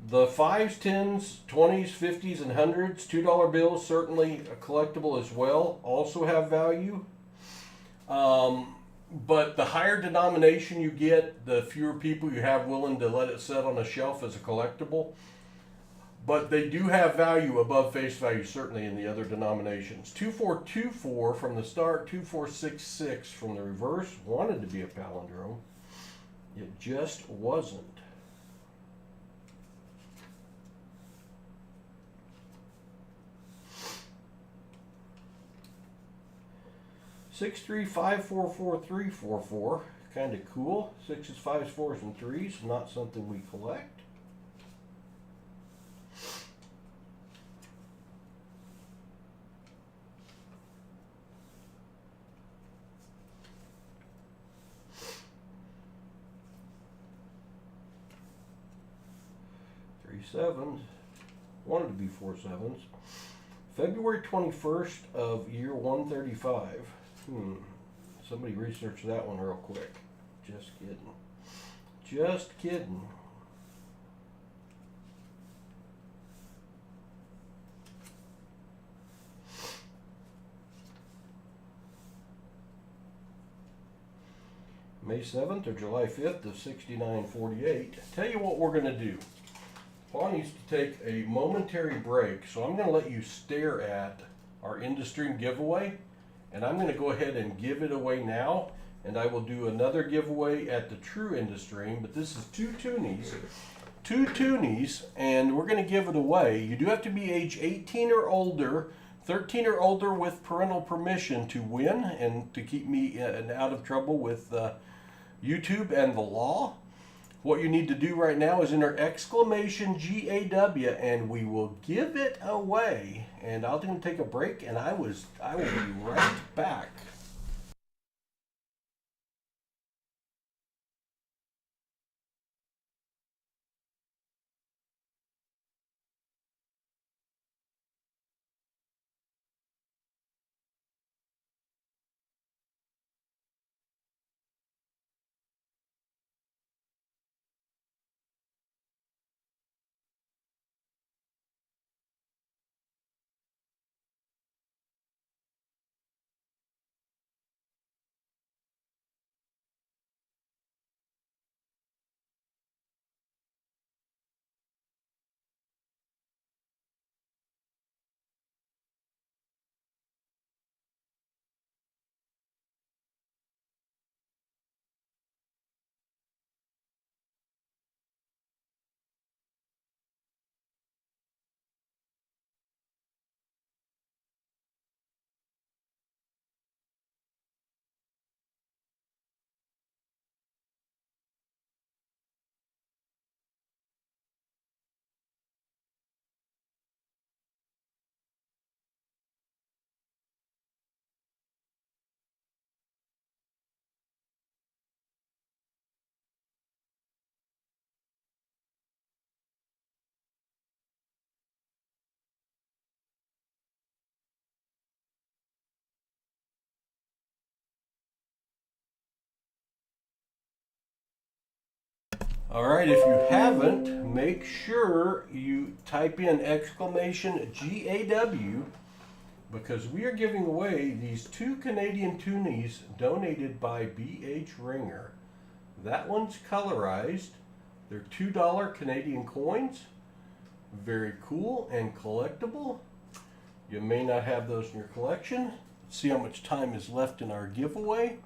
The 5s, 10s, 20s, 50s, and 100s, $2 bills, certainly collectible as well, also have value. But the higher denomination you get, the fewer people you have willing to let it sit on a shelf as a collectible. But they do have value above face value, certainly in the other denominations. 2424 from the start, 2466 from the reverse. Wanted to be a palindrome. It just wasn't. Six, 3, 5, 4, 4, 3, 4, 4. Kind of cool. 6s, 5s, 4s, and 3s. Not something we collect. Sevens, wanted to be 4 7s. February 21st of year 135. Somebody research that one real quick. Just kidding. Just kidding. May 7th or July 5th of 6948. Tell you what we're going to do. Paul needs to take a momentary break, so I'm going to let you stare at our in-the-stream giveaway, and I'm going to go ahead and give it away now, and I will do another giveaway at the true in-the-stream, but this is two toonies, and we're going to give it away. You do have to be age 18 or older, 13 or older with parental permission to win and to keep me out of trouble with YouTube and the law. What you need to do right now is enter exclamation GAW and we will give it away. And I'll take a break and I will be right back. All right, if you haven't, make sure you type in exclamation GAW because we are giving away these 2 Canadian toonies donated by BH Ringer. That one's colorized. They're $2 Canadian coins. Very cool and collectible. You may not have those in your collection. Let's see how much time is left in our giveaway.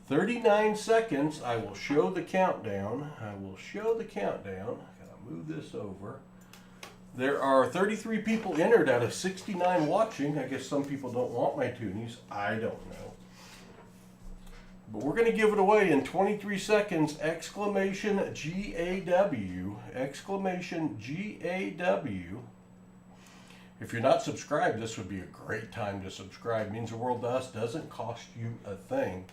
39 seconds. I will show the countdown. I gotta move this over. There are 33 people entered out of 69 watching. I guess some people don't want my toonies. I don't know. But we're going to give it away in 23 seconds. Exclamation GAW. Exclamation GAW. If you're not subscribed, this would be a great time to subscribe. It means the world to us. Doesn't cost you a thing.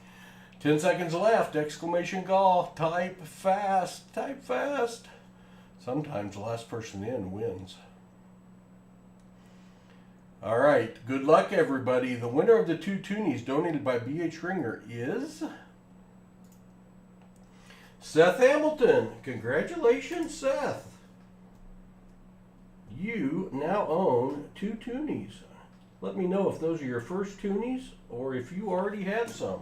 10 seconds left. Exclamation call. Type fast. Type fast. Sometimes the last person in wins. All right. Good luck, everybody. The winner of the 2 toonies donated by B.H. Ringer is Seth Hamilton. Congratulations, Seth. You now own 2 toonies. Let me know if those are your first toonies or if you already had some.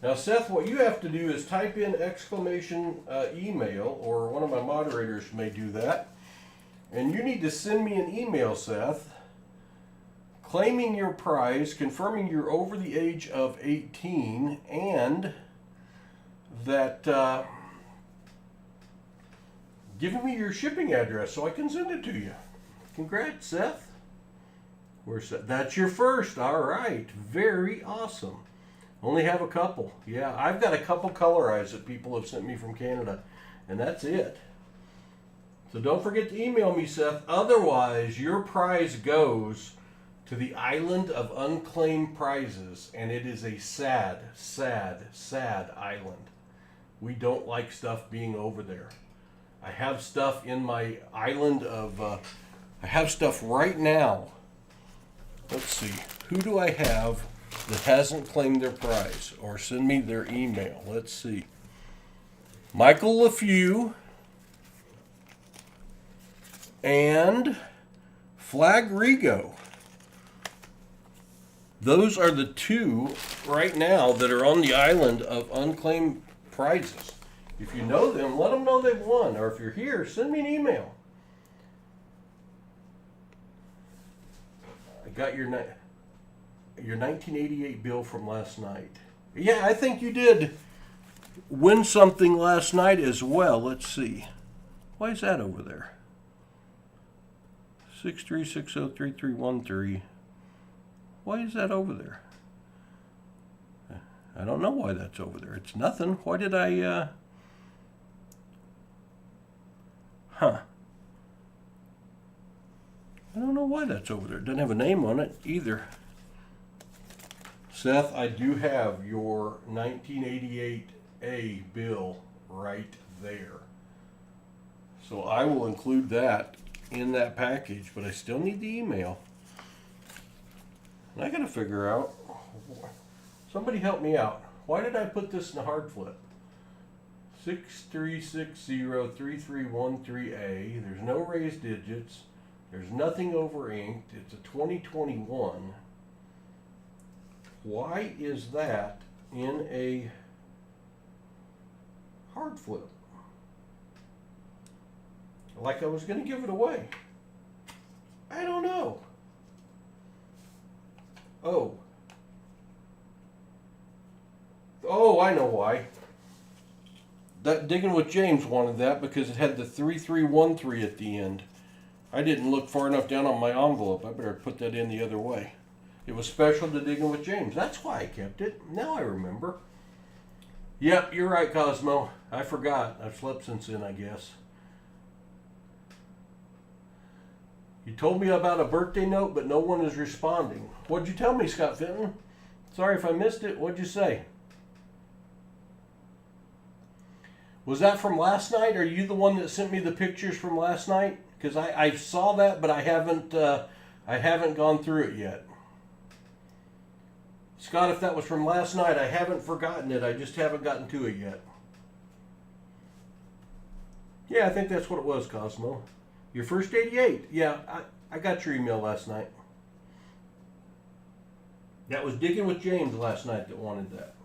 Now, Seth, what you have to do is type in exclamation email, or one of my moderators may do that. And you need to send me an email, Seth, claiming your prize, confirming you're over the age of 18, and that giving me your shipping address so I can send it to you. Congrats, Seth. Where's that? That's your first. All right. Very awesome. Only have a couple. Yeah, I've got a couple color eyes that people have sent me from Canada, and that's it. So don't forget to email me, Seth. Otherwise, your prize goes to the island of unclaimed prizes, and it is a sad, sad, sad island. We don't like stuff being over there. I have stuff in my island of, I have stuff right now. Let's see, who do I have that hasn't claimed their prize or send me their email? Let's see. Michael LeFew and Flag Rigo. Those are the 2 right now that are on the island of unclaimed prizes. If you know them, let them know they've won. Or if you're here, send me an email. I got your 1988 bill from last night. Yeah, I think you did win something last night as well. Let's see. Why is that over there? 636033313. Why is that over there? I don't know why that's over there. It's nothing. Why did I, I don't know why that's over there. It doesn't have a name on it either. Seth, I do have your 1988A bill right there. So I will include that in that package, but I still need the email. And I gotta figure out, somebody help me out. Why did I put this in a hard flip? 63603313A. There's no raised digits. There's nothing over inked. It's a 2021. Why is that in a hard flip? Like I was going to give it away. I don't know. Oh, I know why. That Digging with James wanted that because it had the 3313 at the end. I didn't look far enough down on my envelope. I better put that in the other way. It was special to Digging with James. That's why I kept it. Now I remember. Yep, you're right, Cosmo. I forgot. I've slept since then, I guess. You told me about a birthday note, but no one is responding. What'd you tell me, Scott Fenton? Sorry if I missed it. What'd you say? Was that from last night? Are you the one that sent me the pictures from last night? Because I saw that, but I haven't gone through it yet. Scott, if that was from last night, I haven't forgotten it. I just haven't gotten to it yet. Yeah, I think that's what it was, Cosmo. Your first 88. Yeah, I got your email last night. That was Digging with James last night that wanted that.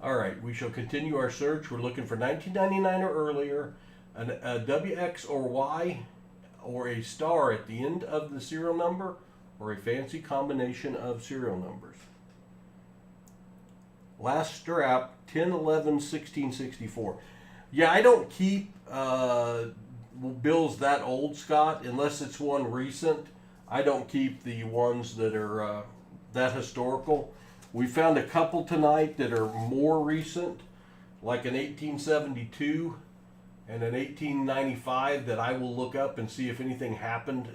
All right, we shall continue our search. We're looking for 1999 or earlier, a WX or Y, or a star at the end of the serial number, or a fancy combination of serial numbers. Last strap, 10/11/1664. Yeah, I don't keep bills that old, Scott, unless it's one recent. I don't keep the ones that are that historical. We found a couple tonight that are more recent, like an 1872 and an 1895 that I will look up and see if anything happened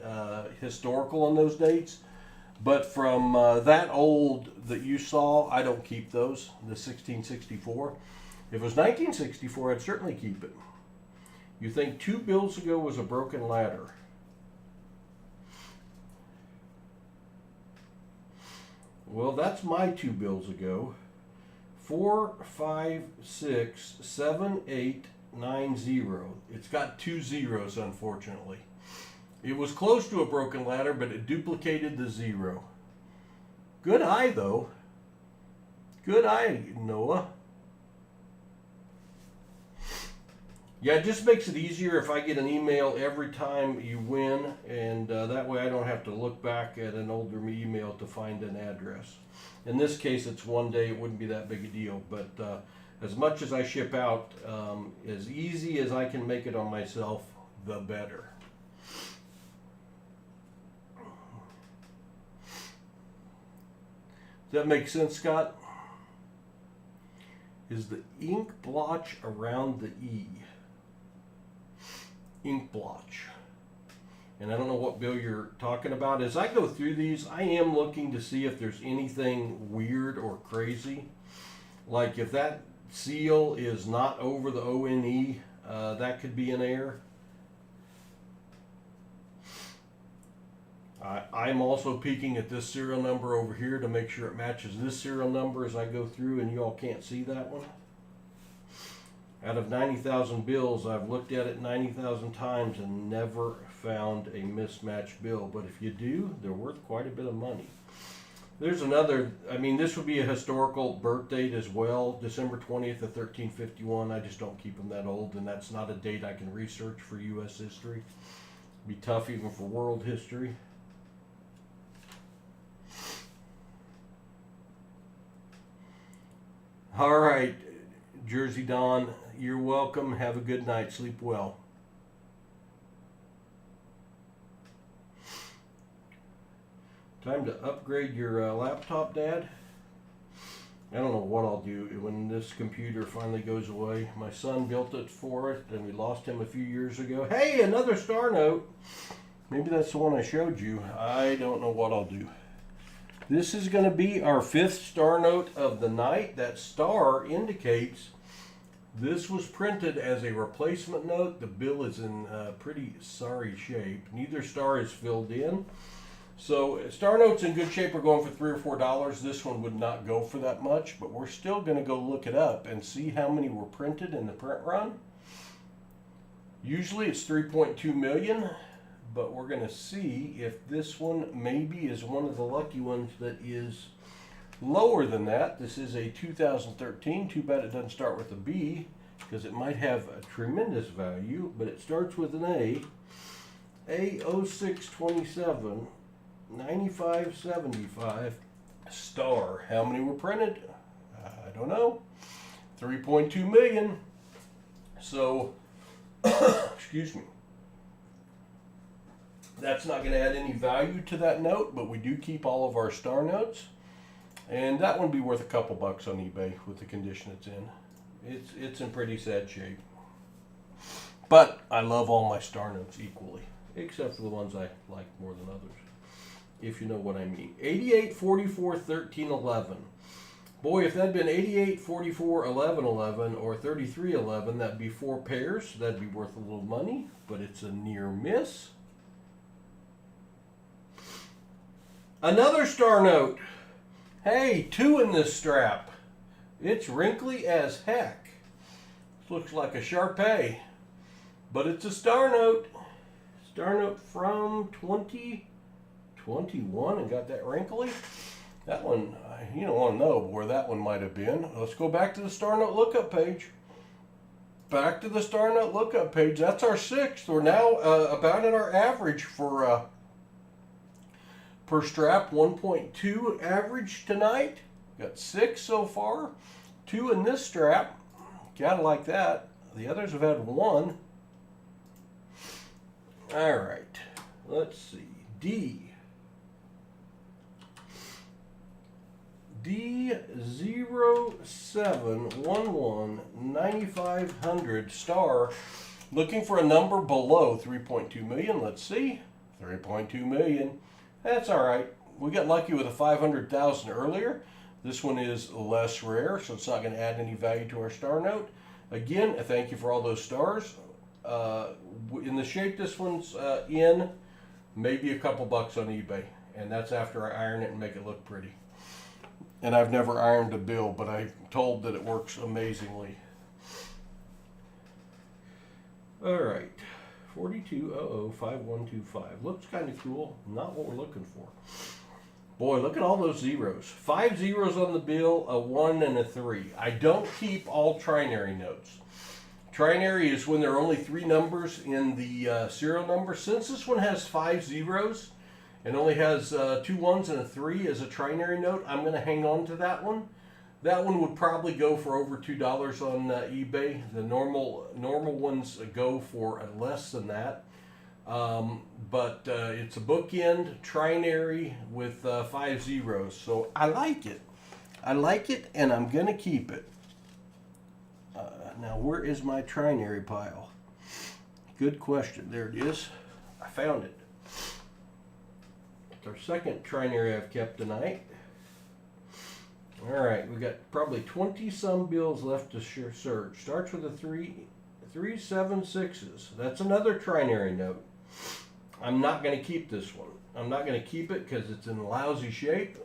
historical on those dates. But from that old that you saw, I don't keep those, the 1664. If it was 1964, I'd certainly keep it. You think 2 bills ago was a broken ladder? Well, that's my 2 bills ago. 4, 5, 6, 7, 8, 9, 0. It's got 2 zeros, unfortunately. It was close to a broken ladder, but it duplicated the 0. Good eye, though. Good eye, Noah. Yeah, it just makes it easier if I get an email every time you win, and that way I don't have to look back at an older email to find an address. In this case, it's 1 day. It wouldn't be that big a deal, but as much as I ship out, as easy as I can make it on myself, the better. Does that make sense, Scott? Is the ink blotch around the E? Ink blotch. And I don't know what bill you're talking about. As I go through these, I am looking to see if there's anything weird or crazy. Like if that seal is not over the ONE, that could be an error. I'm also peeking at this serial number over here to make sure it matches this serial number as I go through, and you all can't see that one. Out of 90,000 bills, I've looked at it 90,000 times and never found a mismatched bill. But if you do, they're worth quite a bit of money. There's another, I mean, this would be a historical birth date as well, December 20th of 1351. I just don't keep them that old, and that's not a date I can research for U.S. history. It'd be tough even for world history. All right, Jersey Don, you're welcome. Have a good night. Sleep well. Time to upgrade your laptop, Dad? I don't know what I'll do when this computer finally goes away. My son built it for it, and we lost him a few years ago. Hey, another star note. Maybe that's the one I showed you. I don't know what I'll do. This is going to be our 5th star note of the night. That star indicates this was printed as a replacement note. The bill is in pretty sorry shape. Neither star is filled in. So star notes in good shape are going for $3 or $4. This one would not go for that much, but we're still going to go look it up and see how many were printed in the print run. Usually it's 3.2 million. But we're going to see if this one maybe is one of the lucky ones that is lower than that. This is a 2013. Too bad it doesn't start with a B, because it might have a tremendous value, but it starts with an A. A0627, 9575, star. How many were printed? I don't know. 3.2 million. So, excuse me. That's not going to add any value to that note, but we do keep all of our star notes. And that one would be worth a couple bucks on eBay with the condition it's in. It's in pretty sad shape. But I love all my star notes equally, except for the ones I like more than others, if you know what I mean. 88, 44, 13, 11. Boy, if that'd been 88, 44, 11, 11, or 33, 11, that'd be 4 pairs. That'd be worth a little money, but it's a near miss. Another star note. Hey, 2 in this strap. It's wrinkly as heck. This looks like a Sharpay, but it's a star note. Star note from 2021 and got that wrinkly. That one, you don't want to know where that one might have been. Let's go back to the star note lookup page. Back to the star note lookup page. That's our 6th. We're now about at our average for per strap, 1.2 average tonight. Got 6 so far. 2 in this strap. Gotta like that. The others have had 1. All right. Let's see. D07119500 star. Looking for a number below 3.2 million. Let's see. 3.2 million. That's all right. We got lucky with a 500,000 earlier. This one is less rare, so it's not going to add any value to our star note. Again, thank you for all those stars. In the shape this one's in, maybe a couple bucks on eBay. And that's after I iron it and make it look pretty. And I've never ironed a bill, but I'm told that it works amazingly. All right, 42005125. Looks kind of cool. Not what we're looking for. Boy, look at all those zeros. 5 zeros on the bill, a 1 and a 3. I don't keep all trinary notes. Trinary is when there are only 3 numbers in the serial number. Since this one has 5 zeros and only has 2 1s and a 3 as a trinary note, I'm going to hang on to that one. That one would probably go for over $2 on eBay. The normal ones go for less than that. But it's a bookend trinary with 5 zeros. So I like it. I like it, and I'm going to keep it. Now, where is my trinary pile? Good question. There it is. I found it. It's our second trinary I've kept tonight. All right, we got probably 20 some bills left to search. Starts with a 3, 7 6s. That's another trinary note. I'm not going to keep this one. I'm not going to keep it because it's in lousy shape.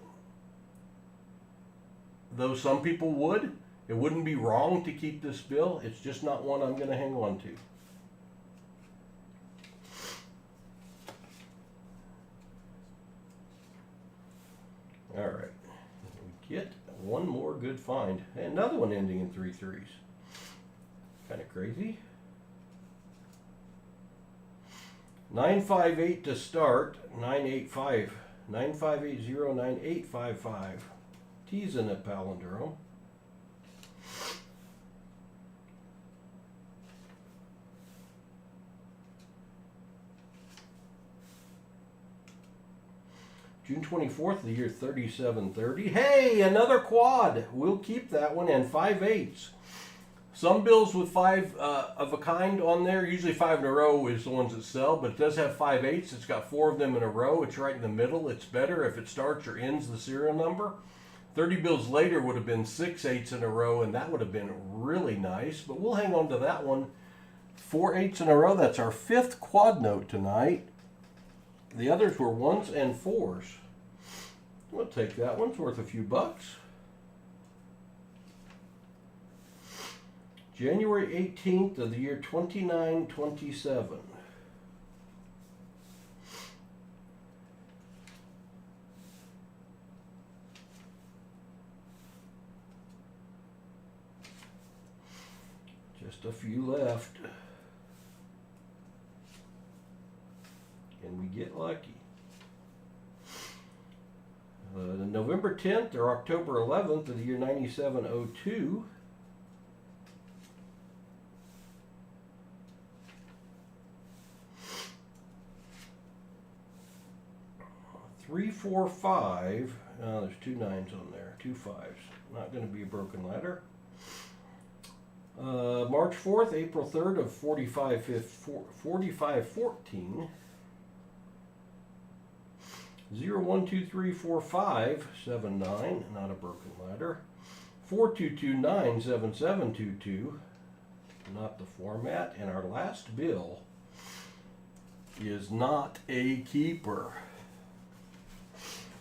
Though some people would. It wouldn't be wrong to keep this bill. It's just not one I'm going to hang on to. All right. We get one more good find. And another one ending in 3 3s. Kind of crazy. 958 to start. 985. 95809855. T's in a palindrome. June 24th of the year 3730. Hey, another quad. We'll keep that one, and 5 8s. Some bills with 5 of a kind on there, usually 5 in a row is the ones that sell, but it does have 5 8s. It's got 4 of them in a row. It's right in the middle. It's better if it starts or ends the serial number. 30 bills later would have been 6 8s in a row, and that would have been really nice, but we'll hang on to that one. 4 8s in a row. That's our 5th quad note tonight. The others were 1s and 4s. We'll take that one. It's worth a few bucks. January 18th of the year 2927. Just a few left. Can we get lucky? November 10th or October 11th of the year 9702. 3 4 5. There's 2 9s on there, 2 5s. Not going to be a broken ladder. March 4th, April 3rd of 4514. 0 1 2 3 4 5 7 9. Not a broken ladder. 4 2 2 9 7 7 2 2. Not the format. And our last bill is not a keeper.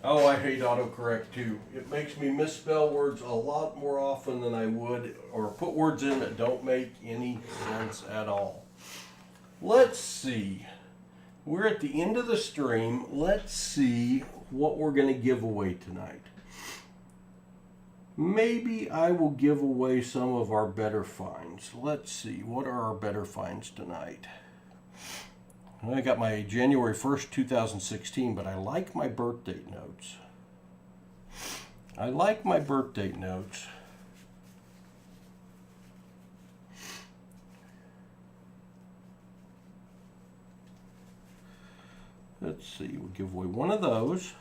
Oh, I hate autocorrect too. It makes me misspell words a lot more often than I would, or put words in that don't make any sense at all. Let's see. We're at the end of the stream. Let's see what we're going to give away tonight. Maybe I will give away some of our better finds. Let's see. What are our better finds tonight? I got my January 1st, 2016, but I like my birth date notes. I like my birth date notes. Let's see, we'll give away one of those.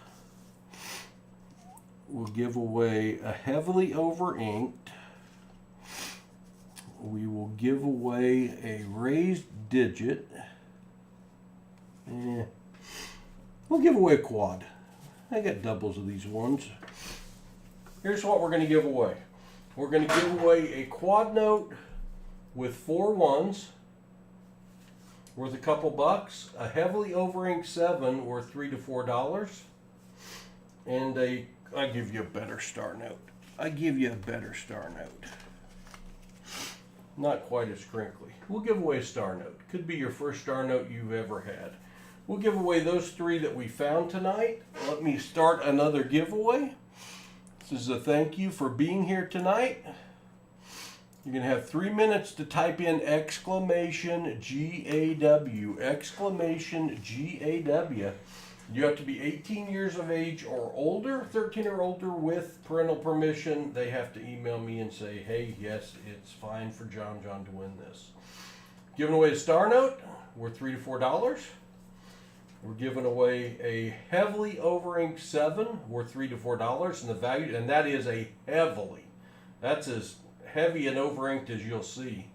We'll give away a heavily over-inked we will give away a raised digit. We'll give away a quad. I got doubles of these ones. Here's what we're going to give away. We're going to give away a quad note with 4 ones worth a couple bucks, a heavily over-inked 7 worth $3 to $4, and I give you a better star note. I give you a better star note. Not quite as crinkly. We'll give away a star note. Could be your first star note you've ever had. We'll give away those 3 that we found tonight. Let me start another giveaway. This is a thank you for being here tonight. You're going to have 3 minutes to type in exclamation GAW, exclamation GAW. You have to be 18 years of age or older, 13 or older with parental permission. They have to email me and say, hey, yes, it's fine for John to win this. Giving away a star note worth $3 to $4. We're giving away a heavily over-inked 7 worth $3 to $4, and the value, and that is a heavily. That's as heavy and over-inked as you'll see.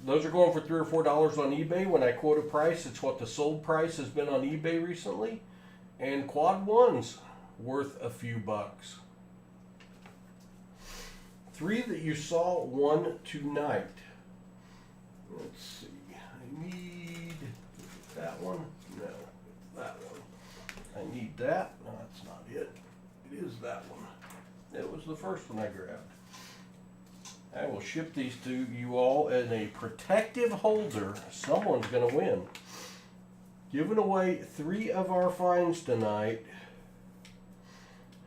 Those are going for $3 or $4 on eBay. When I quote a price, it's what the sold price has been on eBay recently. And quad ones worth a few bucks. 3 that you saw won tonight. Let's see. I need that one. No, that one. I need that. No, that's not it. It is that one. It was the first one I grabbed. I will ship these to you all in a protective holder. Someone's going to win. Giving away 3 of our finds tonight.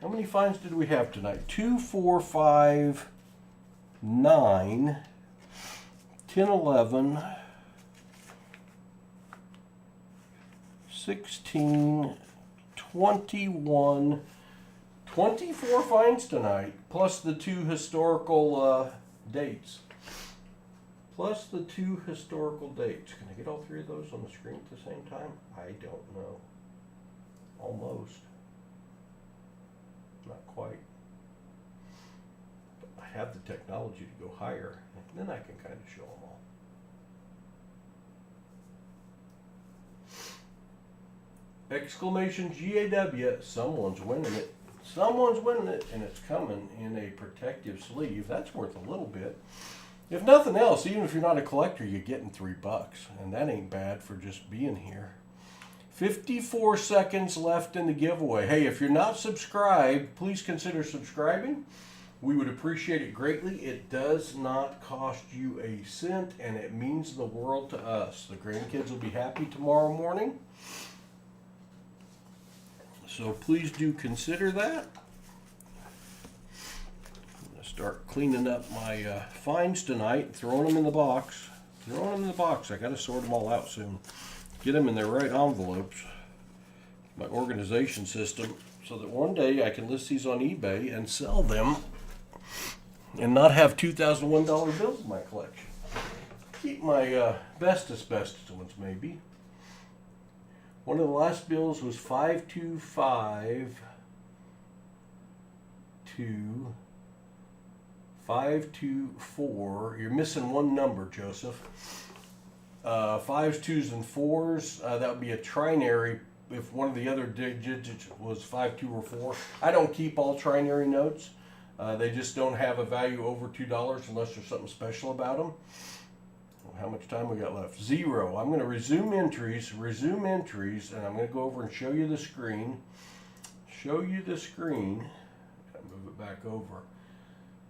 How many finds did we have tonight? 2, 4, 5, 9, 10, 11, 16, 21, 24 finds tonight, plus the 2 historical dates. Plus the 2 historical dates. Can I get all 3 of those on the screen at the same time? I don't know. Almost. Not quite. But I have the technology to go higher, and then I can kind of show them all. Exclamation GAW, someone's winning it. Someone's winning it, and it's coming in a protective sleeve. That's worth a little bit. If nothing else, even if you're not a collector, you're getting $3, and that ain't bad for just being here. 54 seconds left in the giveaway. Hey, if you're not subscribed, please consider subscribing. We would appreciate it greatly. It does not cost you a cent, and it means the world to us. The grandkids will be happy tomorrow morning. So please do consider that. I'm going to start cleaning up my finds tonight, throwing them in the box. Throwing them in the box. I got to sort them all out soon. Get them in their right envelopes. My organization system, so that one day I can list these on eBay and sell them and not have $2,001 bills in my collection. Keep my bestest ones maybe. One of the last bills was 525 to 524. You're missing one number, Joseph. 5s, 2s, and 4s. That would be a trinary if one of the other digits was 5, 2, or 4. I don't keep all trinary notes. They just don't have a value over $2 unless there's something special about them. How much time we got left? 0. I'm going to resume entries, and I'm going to go over and show you the screen. Gotta move it back over.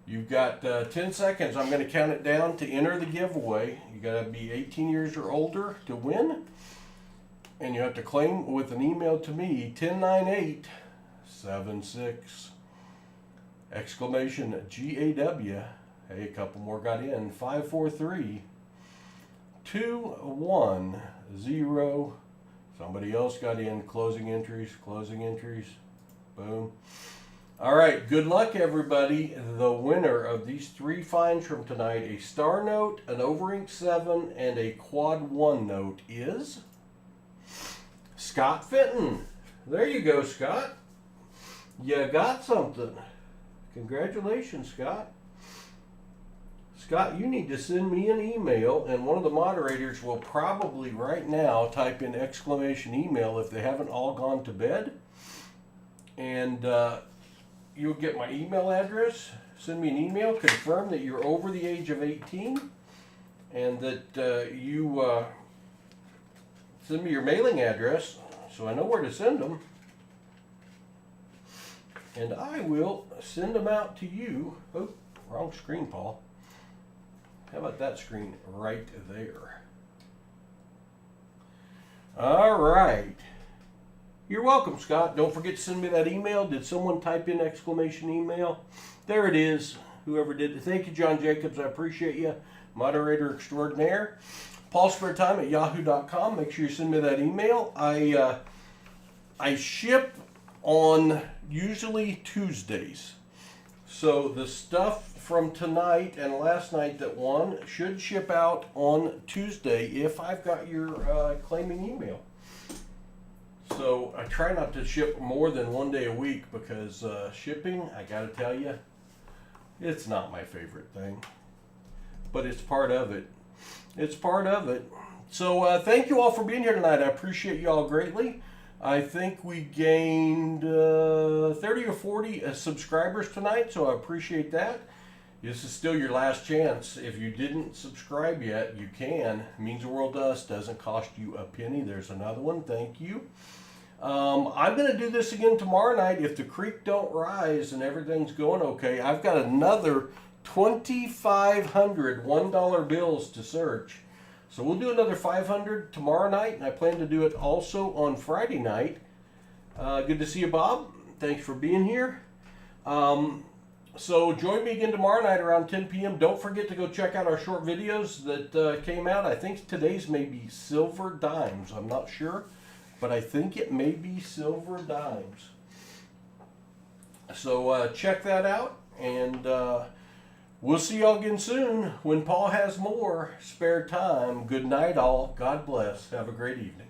You've got 10 seconds. I'm going to count it down to enter the giveaway. You got to be 18 years or older to win. And you have to claim with an email to me, 109876. Exclamation GAW. Hey, a couple more got in. 543. 210. Somebody else got in. Closing entries. Boom. All right, good luck, everybody. The winner of these 3 finds from tonight, a star note, an over-inked 7, and a quad 1 note, is Scott Fenton. There you go, Scott. You got something. Congratulations, Scott. Scott, you need to send me an email, and one of the moderators will probably right now type in exclamation email if they haven't all gone to bed. And you'll get my email address. Send me an email, confirm that you're over the age of 18, and that you send me your mailing address so I know where to send them. And I will send them out to you. Oh, wrong screen, Paul. How about that screen right there? All right. You're welcome, Scott. Don't forget to send me that email. Did someone type in exclamation email? There it is. Whoever did it. Thank you, John Jacobs. I appreciate you. Moderator extraordinaire. PasSpareTime at yahoo.com. Make sure you send me that email. I ship on usually Tuesdays. So the stuff from tonight and last night that won should ship out on Tuesday if I've got your claiming email. So I try not to ship more than one day a week because shipping, I gotta tell you, it's not my favorite thing. But it's part of it. It's part of it. So thank you all for being here tonight. I appreciate you all greatly. I think we gained 30 or 40 subscribers tonight, so I appreciate that. This is still your last chance. If you didn't subscribe yet, you can. It means the world to us. Doesn't cost you a penny. There's another one. Thank you. I'm going to do this again tomorrow night. If the creek don't rise and everything's going okay, I've got another 2,500 $1 bills to search. So we'll do another 500 tomorrow night, and I plan to do it also on Friday night. Good to see you, Bob. Thanks for being here. So join me again tomorrow night around 10 p.m. Don't forget to go check out our short videos that came out. I think today's may be Silver Dimes. I'm not sure, but I think it may be Silver Dimes. So check that out, and we'll see y'all again soon when Paul has more spare time. Good night, all. God bless. Have a great evening.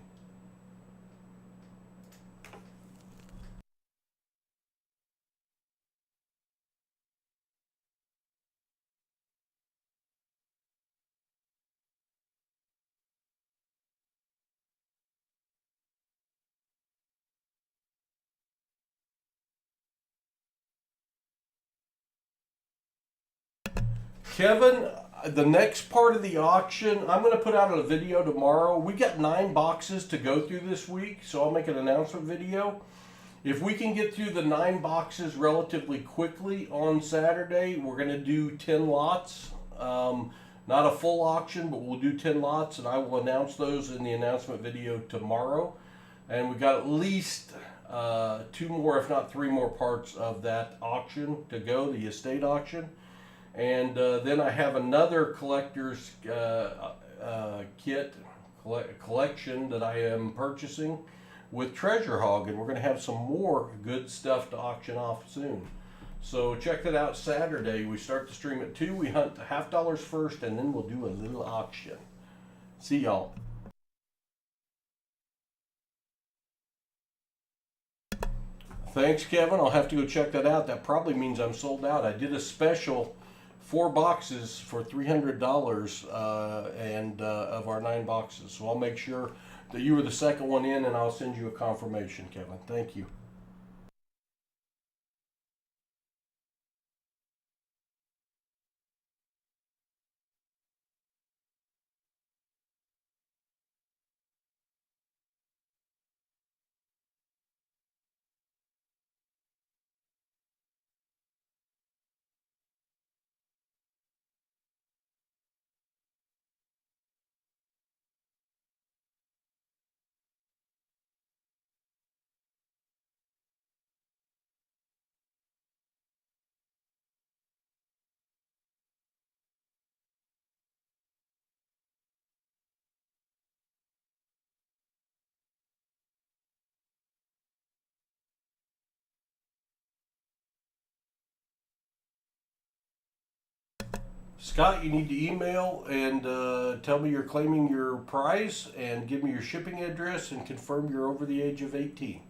Kevin, the next part of the auction, I'm going to put out a video tomorrow. We got 9 boxes to go through this week, so I'll make an announcement video. If we can get through the 9 boxes relatively quickly on Saturday, we're going to do 10 lots. Not a full auction, but we'll do 10 lots, and I will announce those in the announcement video tomorrow. And we got at least 2 more, if not 3 more parts of that auction to go, the estate auction. And then I have another collector's kit collection that I am purchasing with Treasure Hog, and we're going to have some more good stuff to auction off soon. So check that out Saturday. We start the stream at 2. We hunt $50 first, and then we'll do a little auction. See y'all. Thanks, Kevin. I'll have to go check that out. That probably means I'm sold out. I did a special 4 boxes for $300 and of our 9 boxes. So I'll make sure that you were the second one in, and I'll send you a confirmation, Kevin. Thank you. Scott, you need to email and tell me you're claiming your prize and give me your shipping address and confirm you're over the age of 18.